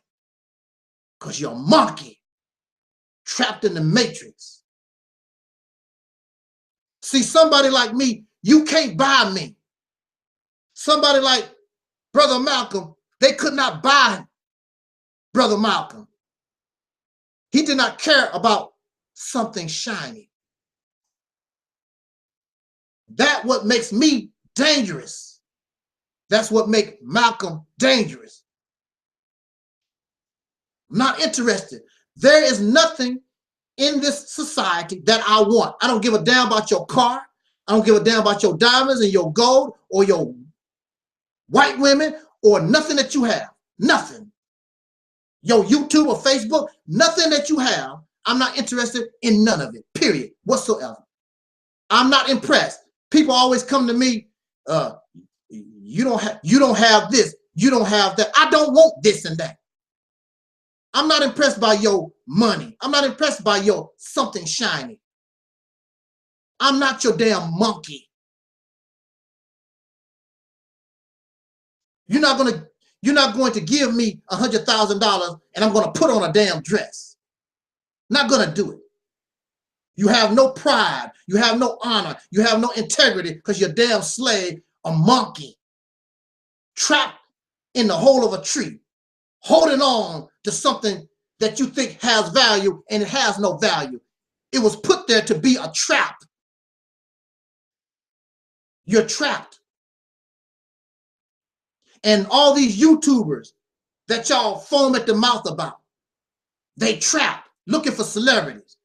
Because you're a monkey trapped in the Matrix. See, somebody like me, you can't buy me. Somebody like Brother Malcolm, they could not buy Brother Malcolm. He did not care about something shiny. That's what makes me dangerous. That's what makes Malcolm dangerous. I'm not interested. There is nothing in this society that I want. I don't give a damn about your car. I don't give a damn about your diamonds and your gold or your white women or nothing that you have. Nothing. Your YouTube or Facebook, nothing that you have. I'm not interested in none of it, period, whatsoever. I'm not impressed. People always come to me, you don't have this, you don't have that. I don't want this and that. I'm not impressed by your money. I'm not impressed by your something shiny. I'm not your damn monkey. You're not going to give me $100,000 and I'm going to put on a damn dress. Not going to do it. You have no pride. You have no honor. You have no integrity because you're a damn slave, a monkey, trapped in the hole of a tree, holding on to something that you think has value and it has no value. It was put there to be a trap. You're trapped. And all these YouTubers that y'all foam at the mouth about, they trapped, looking for celebrities.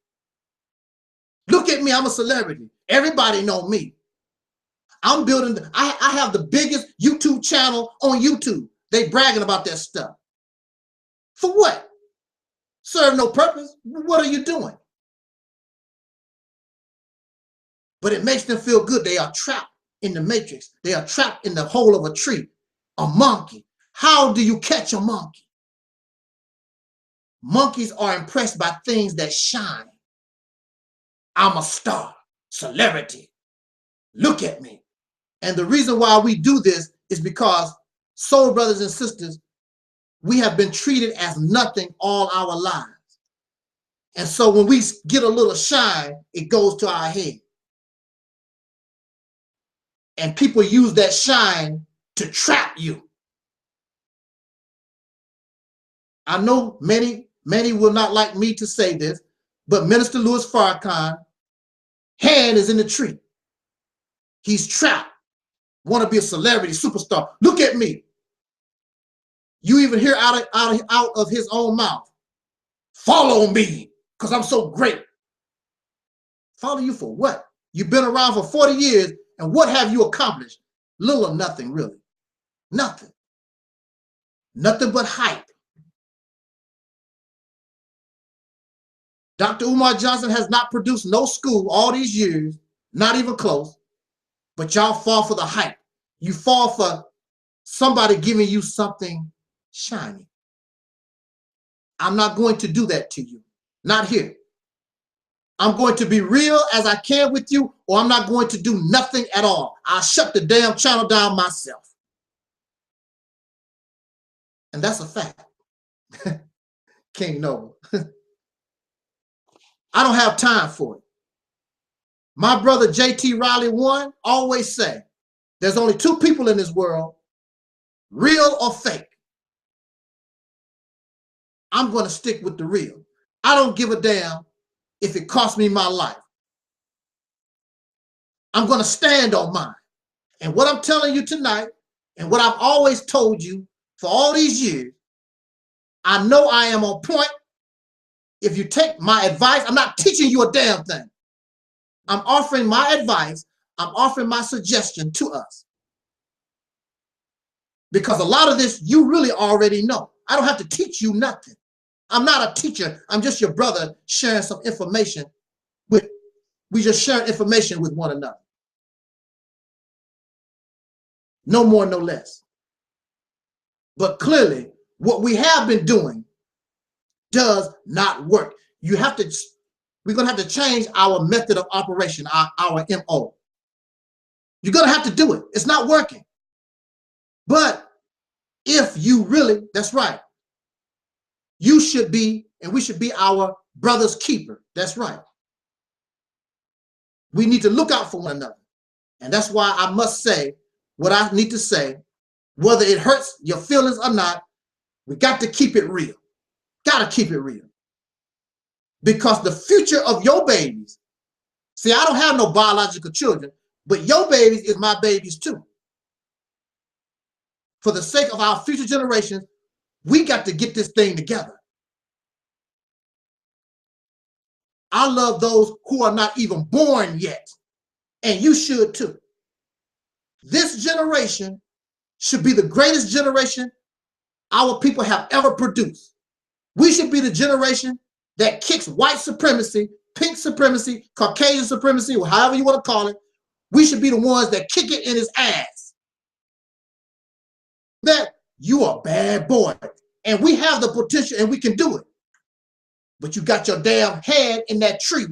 Look at me, I'm a celebrity. Everybody know me. I'm building, I have the biggest YouTube channel on YouTube. They bragging about that stuff. For what? Serve no purpose. What are you doing? But it makes them feel good. They are trapped in the matrix. They are trapped in the hole of a tree. A monkey. How do you catch a monkey? Monkeys are impressed by things that shine. I'm a star, celebrity. Look at me. And the reason why we do this is because, soul brothers and sisters, we have been treated as nothing all our lives. And so when we get a little shine, it goes to our head. And people use that shine to trap you. I know many will not like me to say this, but Minister Louis Farrakhan, hand is in the tree. He's trapped. Want to be a celebrity, superstar. Look at me. You even hear out of his own mouth, follow me, because I'm so great. Follow you for what? You've been around for 40 years, and what have you accomplished? Little or nothing, really. Nothing. Nothing but hype. Dr. Umar Johnson has not produced no school all these years, not even close, but y'all fall for the hype. You fall for somebody giving you something shiny. I'm not going to do that to you. Not here. I'm going to be real as I can with you, or I'm not going to do nothing at all. I'll shut the damn channel down myself. And that's a fact. King Noble. I don't have time for it. My brother J.T. Riley I always say, there's only two people in this world, real or fake. I'm going to stick with the real. I don't give a damn if it costs me my life. I'm going to stand on mine. And what I'm telling you tonight, and what I've always told you for all these years, I know I am on point. If you take my advice, I'm not teaching you a damn thing. I'm offering my advice. I'm offering my suggestion to us. Because a lot of this you really already know. I don't have to teach you nothing. I'm not a teacher. I'm just your brother sharing some information with, we just share information with one another. No more, no less. But clearly, what we have been doing does not work. You have to, we're going to have to change our method of operation, our MO. You're going to have to do it. It's not working. But if you really, that's right, you should be, and we should be our brother's keeper. That's right. We need to look out for one another. And that's why I must say what I need to say, whether it hurts your feelings or not. We got to keep it real. Got to keep it real. Because the future of your babies, see, I don't have no biological children, but your babies is my babies too. For the sake of our future generations, we got to get this thing together. I love those who are not even born yet, and you should too. This generation should be the greatest generation our people have ever produced. We should be the generation that kicks white supremacy, pink supremacy, Caucasian supremacy, or however you want to call it. We should be the ones that kick it in his ass. That you are a bad boy, and we have the potential and we can do it. But you got your damn head in that tree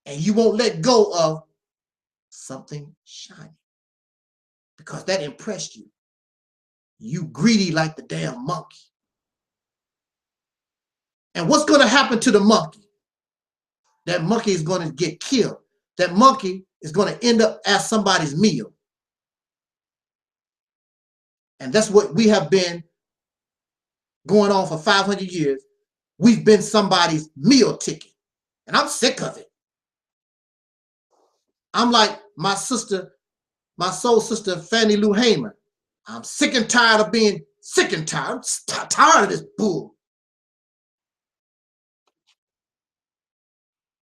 and you won't let go of something shiny because that impressed you. you greedy like the damn monkey. And what's going to happen to the monkey? That monkey is going to get killed. That monkey is going to end up as somebody's meal. And that's what we have been going on for 500 years. We've been somebody's meal ticket. And I'm sick of it. I'm like my sister, my soul sister, Fannie Lou Hamer. I'm sick and tired of being sick and tired. I'm tired of this bull.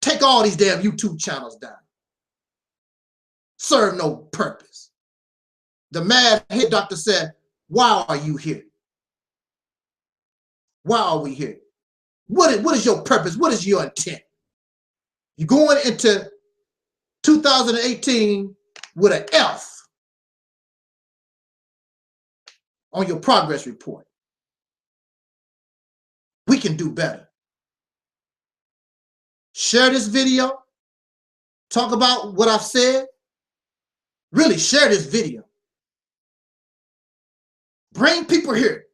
Take all these damn YouTube channels down. Serve no purpose. The mad head doctor said, why are you here? Why are we here? What is your purpose? What is your intent? You're going into 2018 with an F on your progress report. We can do better. Share this video. Talk about what I've said. Really share this video. Bring people here.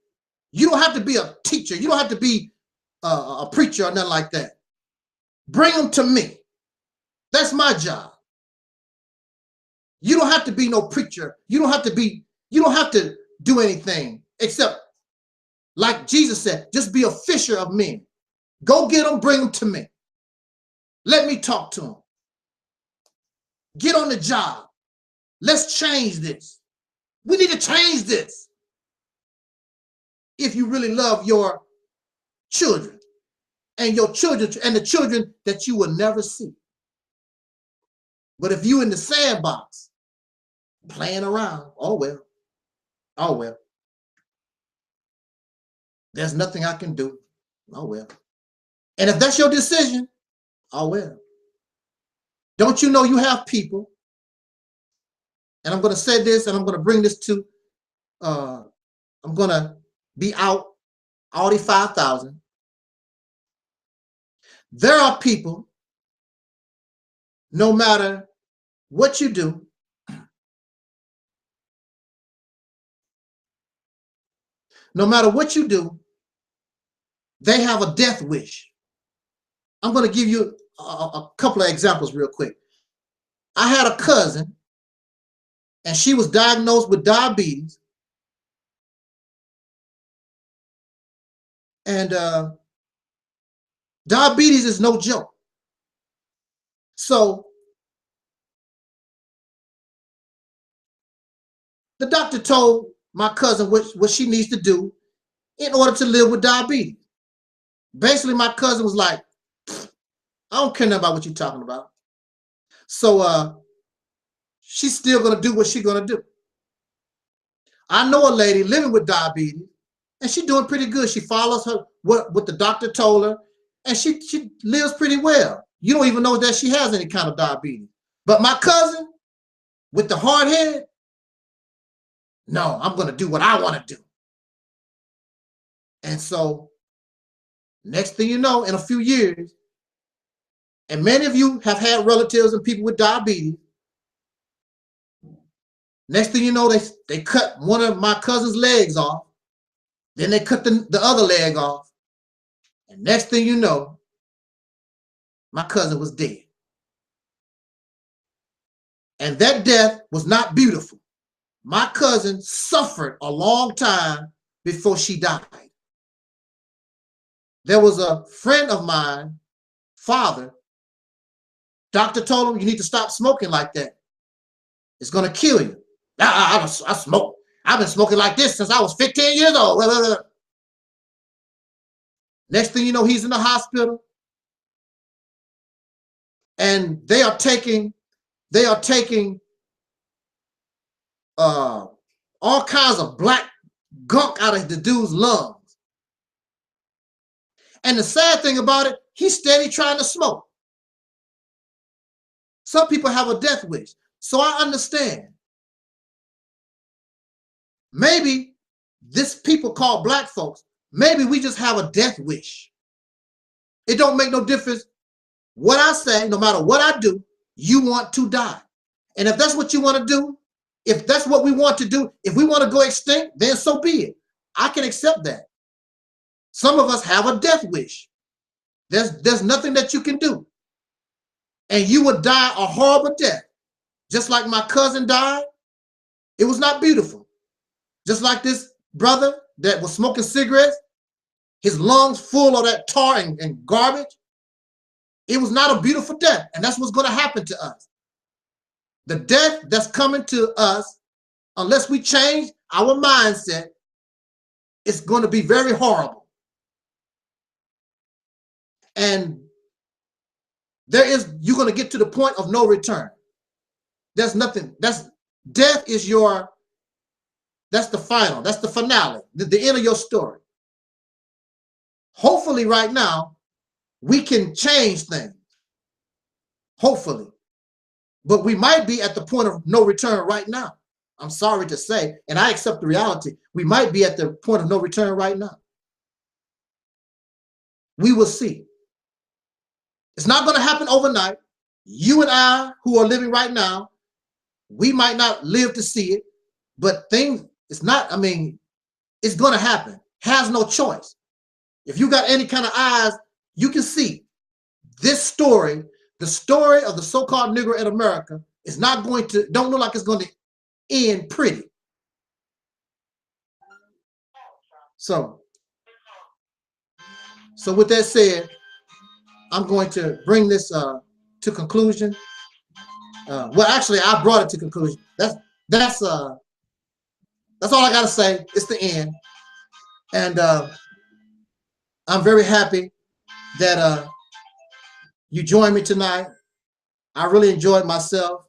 You don't have to be a teacher. You don't have to be a preacher or nothing like that. Bring them to me. That's my job. You don't have to be no preacher. You don't have to do anything except, like Jesus said, just be a fisher of men. Go get them, bring them to me. Let me talk to them. Get on the job. Let's change this. We need to change this. If you really love your children and your children and the children that you will never see. But if you in the sandbox playing around, oh well. Oh well. There's nothing I can do. Oh well. And if that's your decision, oh well. Don't you know you have people? And I'm going to say this, and I'm going to bring this to, I'm going to be out, Audi 5,000. There are people, no matter what you do, no matter what you do, they have a death wish. I'm going to give you a couple of examples real quick. I had a cousin, and she was diagnosed with diabetes. And diabetes is no joke. So the doctor told my cousin what she needs to do in order to live with diabetes. Basically, my cousin was like, I don't care about what you're talking about. So she's still going to do what she's going to do. I know a lady living with diabetes, and she's doing pretty good. She follows her what the doctor told her, and she lives pretty well. You don't even know that she has any kind of diabetes. But my cousin with the hard head, no, I'm going to do what I want to do. And so next thing you know, in a few years, and many of you have had relatives and people with diabetes, next thing you know, they cut one of my cousin's legs off. Then they cut the other leg off. And next thing you know, my cousin was dead. And that death was not beautiful. My cousin suffered a long time before she died. There was a friend of mine, father, doctor told him, you need to stop smoking like that. It's going to kill you. I smoke. I've been smoking like this since I was 15 years old. Next thing you know, he's in the hospital. And they are taking all kinds of black gunk out of the dude's lungs. And the sad thing about it, he's steady trying to smoke. Some people have a death wish. So I understand. Maybe this people called black folks, maybe we just have a death wish. It don't make no difference what I say, no matter what I do, you want to die. And if that's what you want to do, If that's what we want to do, if we want to go extinct, then so be it. I can accept that. Some of us have a death wish. There's nothing that you can do. And you would die a horrible death. Just like my cousin died. It was not beautiful. Just like this brother that was smoking cigarettes, his lungs full of that tar and garbage. It was not a beautiful death. And that's what's going to happen to us. The death that's coming to us, unless we change our mindset, it's going to be very horrible. And you're going to get to the point of no return. There's nothing. Death is that's the final, that's the finale, the end of your story. Hopefully right now, we can change things. Hopefully. But we might be at the point of no return right now. I'm sorry to say, and I accept the reality. We might be at the point of no return right now. We will see. It's not going to happen overnight. You and I, who are living right now, we might not live to see it, but it's going to happen. Has no choice. If you got any kind of eyes, you can see this story, the story of the so-called Negro in America is don't look like it's going to end pretty. So with that said, I'm going to bring this to conclusion. Well, actually, I brought it to conclusion. That's all I got to say. It's the end. And I'm very happy that you joined me tonight. I really enjoyed myself,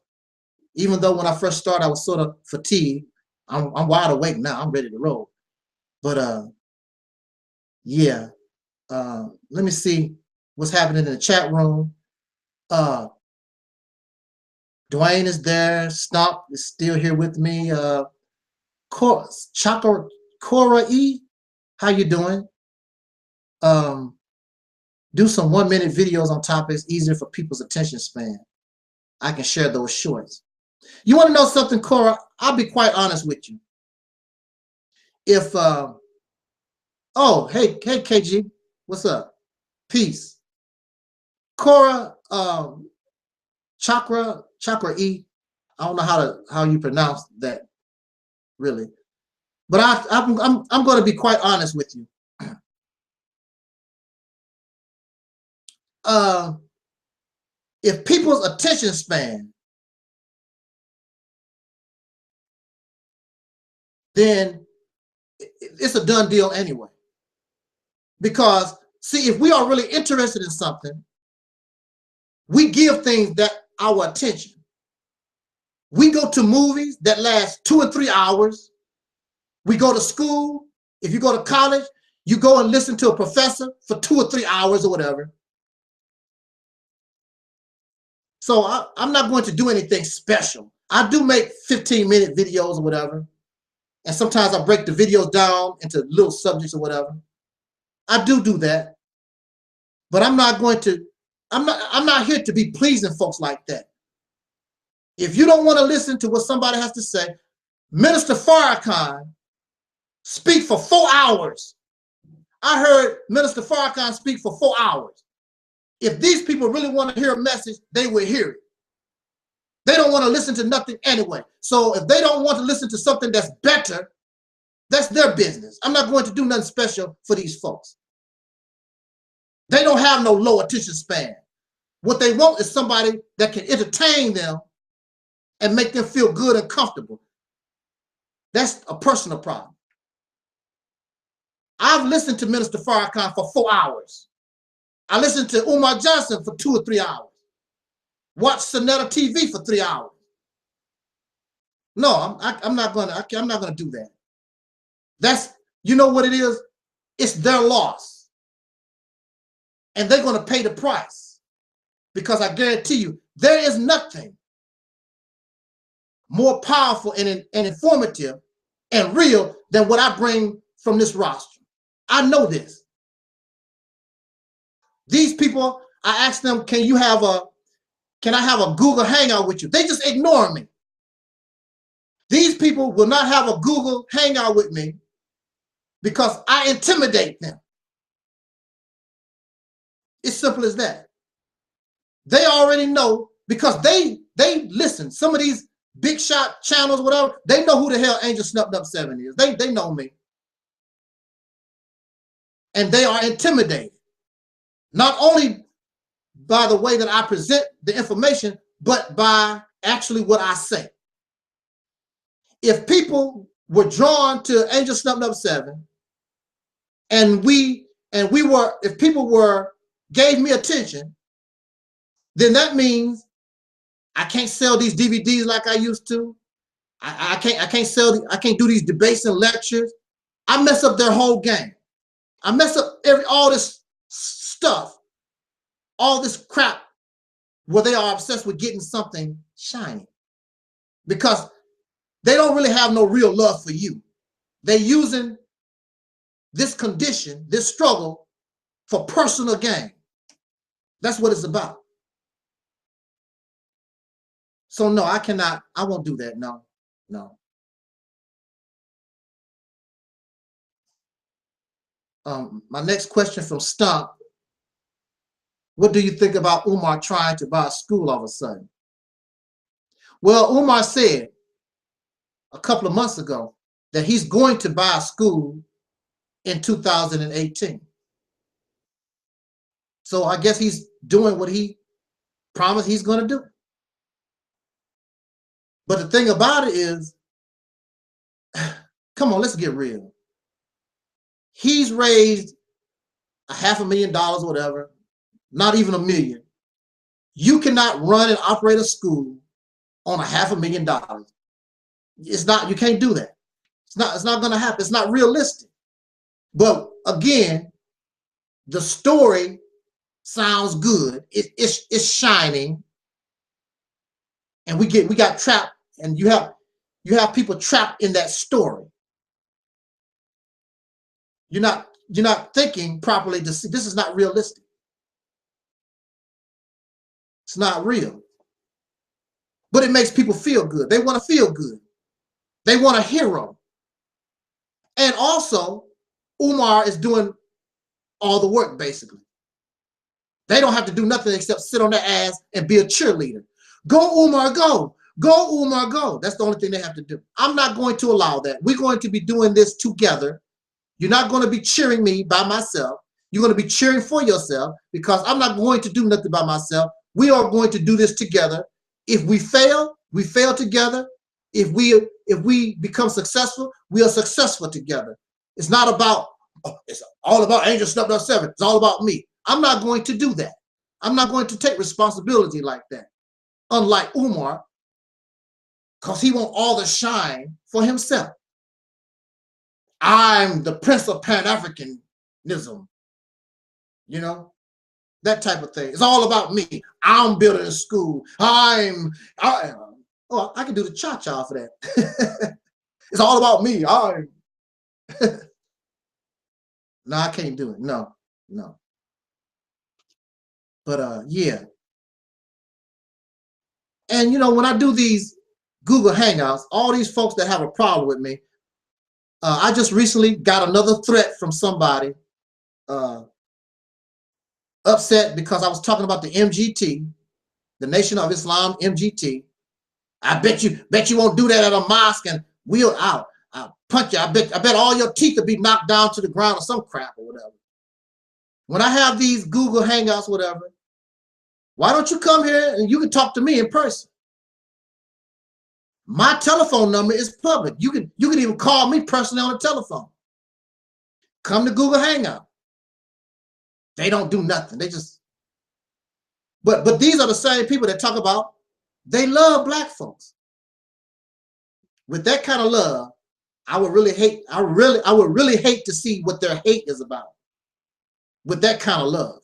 even though when I first started, I was sort of fatigued. I'm wide awake now. I'm ready to roll. But yeah, let me see what's happening in the chat room. Dwayne is there. Stomp is still here with me. Cora E, how you doing? Do some 1-minute videos on topics easier for people's attention span. I can share those shorts. You want to know something, Cora? I'll be quite honest with you. If oh, hey KG, what's up? Peace. Cora, Chakra E. I don't know how you pronounce that, really, but I'm going to be quite honest with you. If people's attention span, then it's a done deal anyway. Because see, if we are really interested in something, we give things that our attention. We go to movies that last 2 or 3 hours. We go to school. If you go to college, you go and listen to a professor for 2 or 3 hours or whatever. So I'm not going to do anything special. I do make 15-minute videos or whatever. And sometimes I break the videos down into little subjects or whatever. I do that. But I'm not here to be pleasing folks like that. If you don't want to listen to what somebody has to say, Minister Farrakhan speak for 4 hours. I heard Minister Farrakhan speak for 4 hours. If these people really want to hear a message, they will hear it. They don't want to listen to nothing anyway. So if they don't want to listen to something that's better, that's their business. I'm not going to do nothing special for these folks. They don't have no low attention span. What they want is somebody that can entertain them and make them feel good and comfortable. That's a personal problem. I've listened to Minister Farrakhan for 4 hours. I listened to Umar Johnson for 2 or 3 hours. Watched Sonetta TV for 3 hours. No, I'm not gonna do that. That's, you know what it is? It's their loss. And they're gonna pay the price. Because I guarantee you, there is nothing more powerful and informative and real than what I bring from this roster. I know this. These people, I asked them, can I have a Google Hangout with you? They just ignore me. These people will not have a Google Hangout with me because I intimidate them. It's simple as that. They already know because they listen. Some of these big shot channels, whatever, they know who the hell Angel Snuffed Up 7 is. They know me. And they are intimidated. Not only by the way that I present the information, but by actually what I say. If people were drawn to Angel Snuffed Up 7, and if people gave me attention, then that means I can't sell these DVDs like I used to. I can't do these debates and lectures. I mess up their whole game. I mess up all this stuff, all this crap, where they are obsessed with getting something shiny. Because they don't really have no real love for you. They're using this condition, this struggle, for personal gain. That's what it's about. So no, I won't do that. No. My next question from Stump. What do you think about Umar trying to buy a school all of a sudden? Well, Umar said a couple of months ago that he's going to buy a school in 2018. So I guess he's doing what he promised he's going to do. But the thing about it is, come on, let's get real. He's raised $500,000 or whatever, not even $1 million. You cannot run and operate a school on $500,000. It's not, you can't do that. It's not going to happen. It's not realistic. But again, the story sounds good. It's shining. And we got trapped, and you have people trapped in that story. You're not thinking properly to see this is not realistic. It's not real. But it makes people feel good. They want to feel good. They want a hero. And also, Umar is doing all the work, basically. They don't have to do nothing except sit on their ass and be a cheerleader. Go, Umar, go. Go, Umar, go. That's the only thing they have to do. I'm not going to allow that. We're going to be doing this together. You're not going to be cheering me by myself. You're going to be cheering for yourself, because I'm not going to do nothing by myself. We are going to do this together. If we fail together. If we become successful, we are successful together. It's not about, it's all about Angel Snuffed Up 7. It's all about me. I'm not going to do that. I'm not going to take responsibility like that. Unlike Umar, because he wants all the shine for himself. I'm the prince of Pan-Africanism. You know, that type of thing. It's all about me. I'm building a school. I can do the cha-cha for that. It's all about me. No, I can't do it. No. But yeah. And you know, when I do these Google Hangouts, all these folks that have a problem with me, I just recently got another threat from somebody upset because I was talking about the MGT, the Nation of Islam, MGT. I bet you won't do that at a mosque, and I'll punch you. I bet all your teeth will be knocked down to the ground or some crap or whatever. When I have these Google Hangouts, whatever, why don't you come here and you can talk to me in person? My telephone number is public. You can even call me personally on the telephone. Come to Google Hangout. They don't do nothing. They just, but these are the same people that talk about they love black folks. With that kind of love, I would really hate to see what their hate is about. With that kind of love.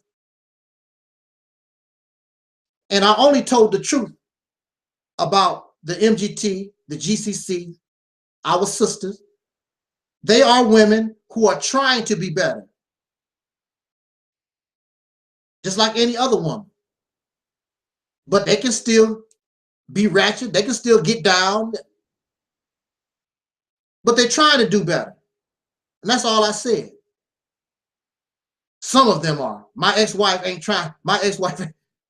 And I only told the truth about the MGT, the GCC, our sisters. They are women who are trying to be better. Just like any other woman. But they can still be ratchet. They can still get down. but they're trying to do better. And that's all I said. Some of them are. My ex-wife ain't trying. My ex-wife,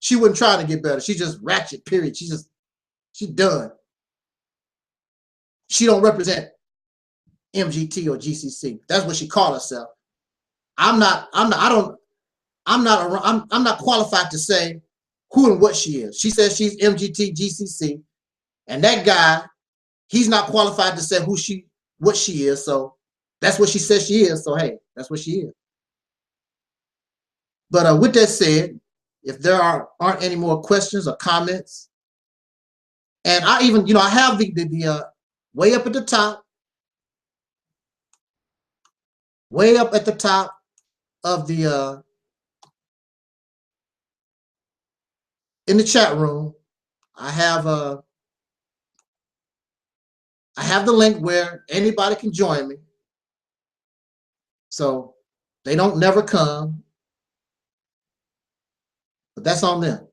she wasn't trying to get better. She just ratchet, period. She done. She don't represent MGT or GCC. That's what she called herself. I'm not qualified to say who and what she is. She says she's MGT, GCC, and that guy, he's not qualified to say what she is. So that's what she says she is. So hey, that's what she is. But with that said, if there aren't any more questions or comments, and I even, I have the way up at the top, of the in the chat room, I have the link where anybody can join me. So they don't never come, but that's on them.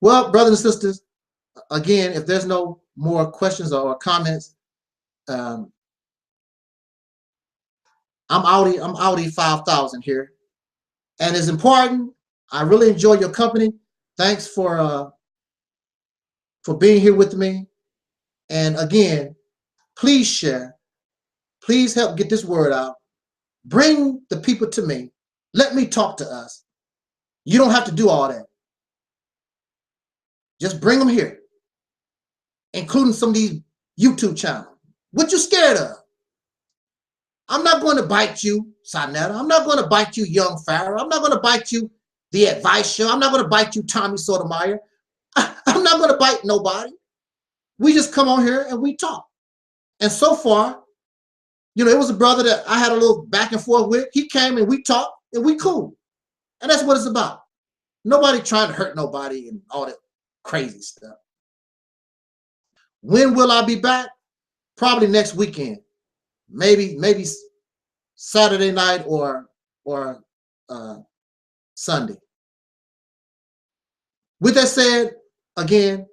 Well, brothers and sisters, again, if there's no more questions or comments, I'm Audi 5,000 here, and it's important. I really enjoy your company. Thanks for being here with me. And again, please share. Please help get this word out. Bring the people to me. Let me talk to us. You don't have to do all that. Just bring them here, including some of these YouTube channels. What you scared of? I'm not going to bite you, Sonetta. I'm not going to bite you, Young Pharaoh. I'm not going to bite you, The Advice Show. I'm not going to bite you, Tommy Sotomayor. I'm not going to bite nobody. We just come on here and we talk. And so far, it was a brother that I had a little back and forth with. He came and we talked and we cool. And that's what it's about. Nobody trying to hurt nobody and all that crazy stuff. When will I be back? Probably next weekend. Maybe Saturday night or Sunday. With that said, again,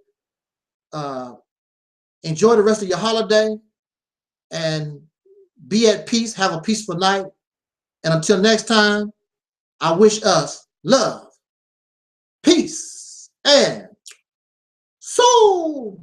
enjoy the rest of your holiday and be at peace. Have a peaceful night. And until next time, I wish us love, peace, and soul.